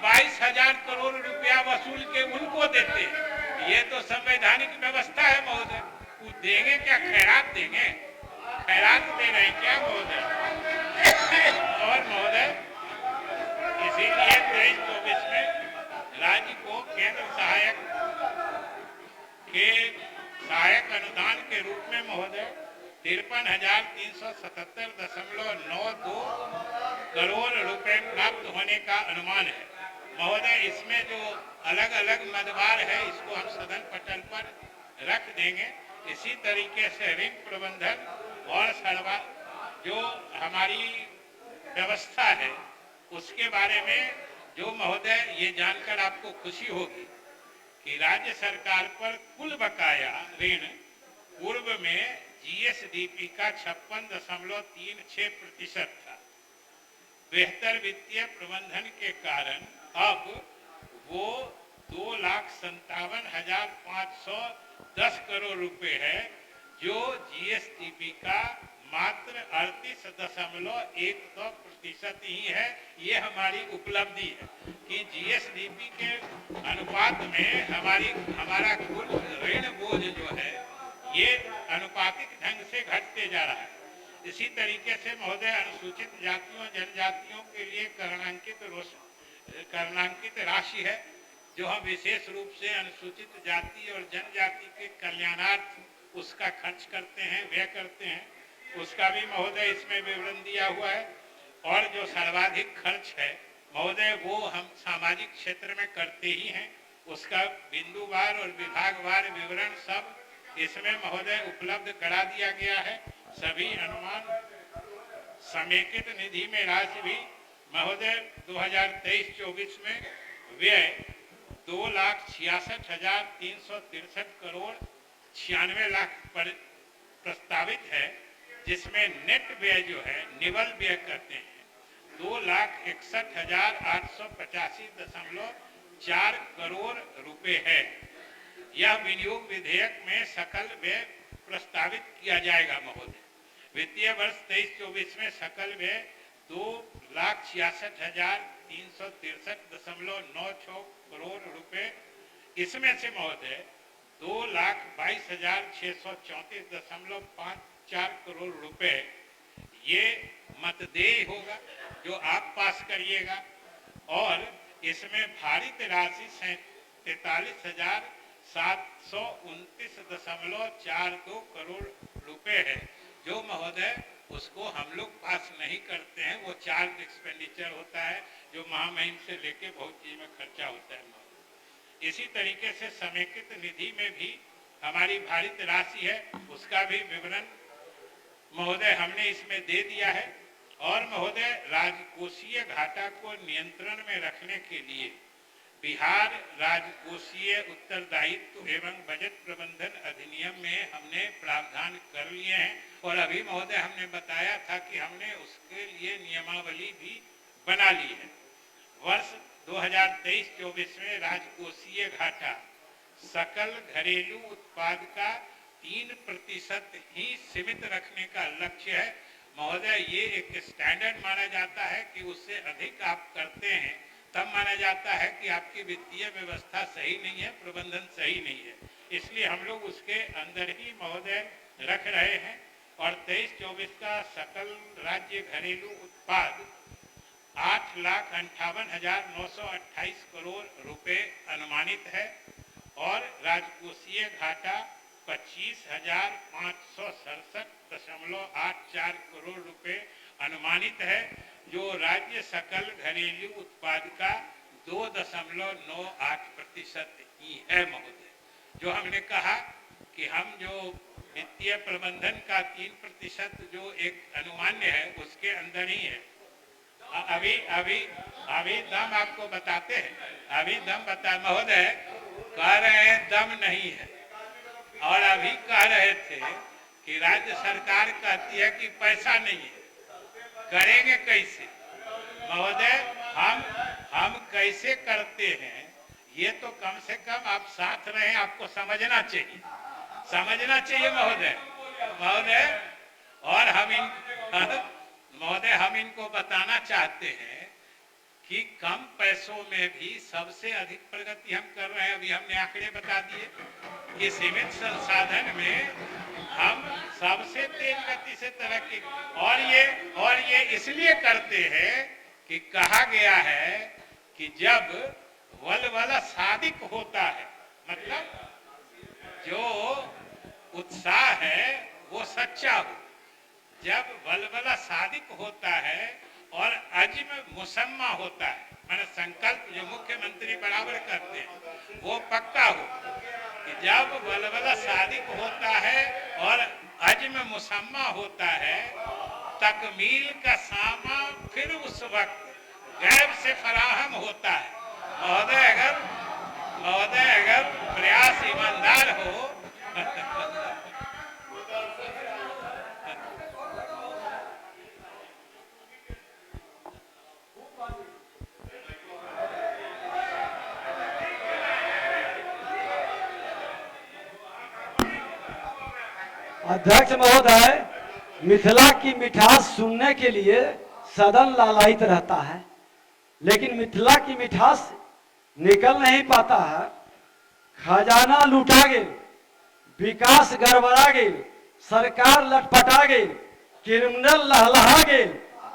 22,000 करोड़ रुपया वसूल के उनको देते हैं। ये तो संवैधानिक व्यवस्था है महोदय। वो देंगे क्या? खैरात देंगे? खैरात दे रहे हैं क्या महोदय? और महोदय इसीलिए 23-24 में राज्य को केंद्र सहायक अनुदान के रूप में महोदय 53,377.92 करोड़ रुपए प्राप्त होने का अनुमान है। महोदय इसमें जो अलग अलग मदवार है इसको हम सदन पटल पर रख देंगे। इसी तरीके से ऋण प्रबंधन और जो हमारी व्यवस्था है उसके बारे में जो महोदय ये जानकर आपको खुशी होगी कि राज्य सरकार पर कुल बकाया ऋण पूर्व में जीएसडीपी का 56.36% था। बेहतर वित्तीय प्रबंधन के कारण अब वो 2,57,510 करोड़ रुपए है, जो जीएसडीपी का मात्र 38.12% ही है। ये हमारी उपलब्धि है कि जीएसडीपी के अनुपात में हमारा कुल ऋण बोझ जो है ये अनुपातिक ढंग से घटते जा रहा है। इसी तरीके से महोदय अनुसूचित जातियों जनजातियों के लिए करणांकित राशि है, जो हम विशेष रूप से अनुसूचित जाति और जनजाति के कल्याणार्थ उसका खर्च करते हैं, व्यय करते हैं। उसका भी महोदय इसमें विवरण दिया हुआ है। और जो सर्वाधिक खर्च है महोदय वो हम सामाजिक क्षेत्र में करते ही हैं। उसका बिंदुवार और विभागवार विवरण सब इसमें महोदय उपलब्ध करा दिया गया है। सभी अनुमान समेकित निधि में राशि भी महोदय 2023-24 में व्यय 2,66,363 करोड़ 96 लाख पर प्रस्तावित है, जिसमें नेट व्यय जो है निवल व्यय करते हैं 2,61,885.4 करोड़ रुपए है। यह विनियोग विधेयक में सकल व्यय प्रस्तावित किया जाएगा महोदय। वित्तीय वर्ष 23-24 में सकल व्यय 2,66,363.96 करोड़ रुपए। इसमें से महोदय 2,22,634.54 करोड़ रुपए ये मतदेय होगा, जो आप पास करिएगा। और इसमें भारित राशि 43,729.42 करोड़ रुपए है, जो महोदय उसको हम लोग पास नहीं करते हैं। वो चार्ज एक्सपेंडिचर होता है जो महामहिम से लेके बहुत चीज में खर्चा होता है। इसी तरीके से समेकित निधि में भी हमारी भारित राशि है, उसका भी विवरण महोदय हमने इसमें दे दिया है। और महोदय, राजकोषीय घाटा को नियंत्रण में रखने के लिए बिहार राजकोषीय उत्तरदायित्व एवं बजट प्रबंधन अधिनियम में हमने प्रावधान कर लिए हैं। और अभी महोदय हमने बताया था कि हमने उसके लिए नियमावली भी बना ली है। वर्ष 2023-24 में राजकोषीय घाटा सकल घरेलू उत्पाद का 3% ही सीमित रखने का लक्ष्य है। महोदय, ये एक स्टैंडर्ड माना जाता है कि उससे अधिक आप करते हैं तब माना जाता है कि आपकी वित्तीय व्यवस्था सही नहीं है, प्रबंधन सही नहीं है। इसलिए हम लोग उसके अंदर ही महोदय रख रहे हैं। और 23-24 का सकल राज्य घरेलू उत्पाद 8,58,928 करोड़ रुपए अनुमानित है और राजकोषीय घाटा 25,567.84 करोड़ रुपए अनुमानित है, जो राज्य सकल घरेलू उत्पाद का 2.98% ही है महोदय। जो हमने कहा कि हम जो वित्तीय प्रबंधन का 3% जो एक अनुमान्य है उसके अंदर ही है। अभी दम आपको बताते हैं, अभी दम बता महोदय, कह रहे हैं दम नहीं है। और अभी कह रहे थे कि राज्य सरकार कहती है कि पैसा नहीं है, करेंगे कैसे महोदय? हम कैसे करते हैं ये तो कम से कम आप साथ रहे, आपको समझना चाहिए महोदय। और हम इनको बताना चाहते हैं कि कम पैसों में भी सबसे अधिक प्रगति हम कर रहे हैं। अभी हमने आंकड़े बता दिए कि सीमित संसाधन में हम सबसे तेज गति से तरक्की, और ये इसलिए करते हैं कि कहा गया है कि जब वलवला सादिक होता है, मतलब जो उत्साह है वो सच्चा हो। जब वलवला सादिक होता है और अज़्म मुसम्मा होता है, माने संकल्प जो मुख्यमंत्री बराबर करते हैं वो पक्का हो। कि जब वलवला सादिक होता है और अज़्म मुसम्मा होता है, तकमील का सामा फिर उस वक्त गैब से फराहम होता है। महोदय अगर प्रयास ईमानदार हो अध्यक्ष महोदय, मिथिला की मिठास सुनने के लिए सदन लालायित रहता है, लेकिन मिथिला की मिठास निकल नहीं पाता है। खजाना लूटा गेल, विकास गड़बड़ा गेल, सरकार लटपटा गेल, क्रिमिनल लहलहा गेल,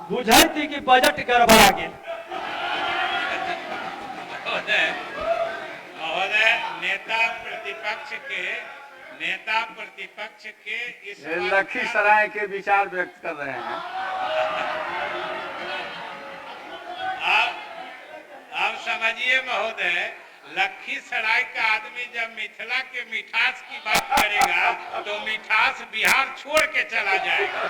बुझैती कि बजट गड़बड़ा गेल। महोदय, नेता प्रतिपक्ष के इस लखीसराय के विचार व्यक्त कर रहे हैं। आप समझिए महोदय, लखीसराय का आदमी जब मिथिला के मिठास की बात करेगा तो मिठास बिहार छोड़ के चला जाएगा।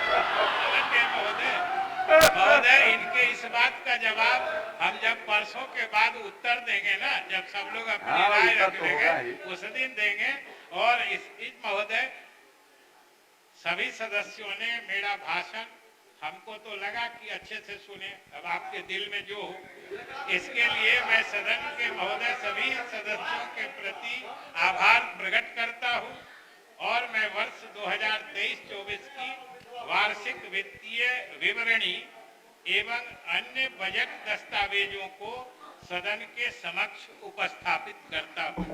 महोदय, इनके इस बात का जवाब हम जब परसों के बाद उत्तर देंगे ना, जब सब लोग अपनी राय रख लेंगे उस दिन देंगे। और इस महोदय, सभी सदस्यों ने मेरा भाषण, हमको तो लगा कि अच्छे से सुने, अब आपके दिल में जो हो, इसके लिए मैं सदन के महोदय सभी सदस्यों के प्रति आभार प्रकट करता हूं। और मैं वर्ष 2023-24 की वार्षिक वित्तीय विवरणी एवं अन्य बजट दस्तावेजों को सदन के समक्ष उपस्थापित करता हूं।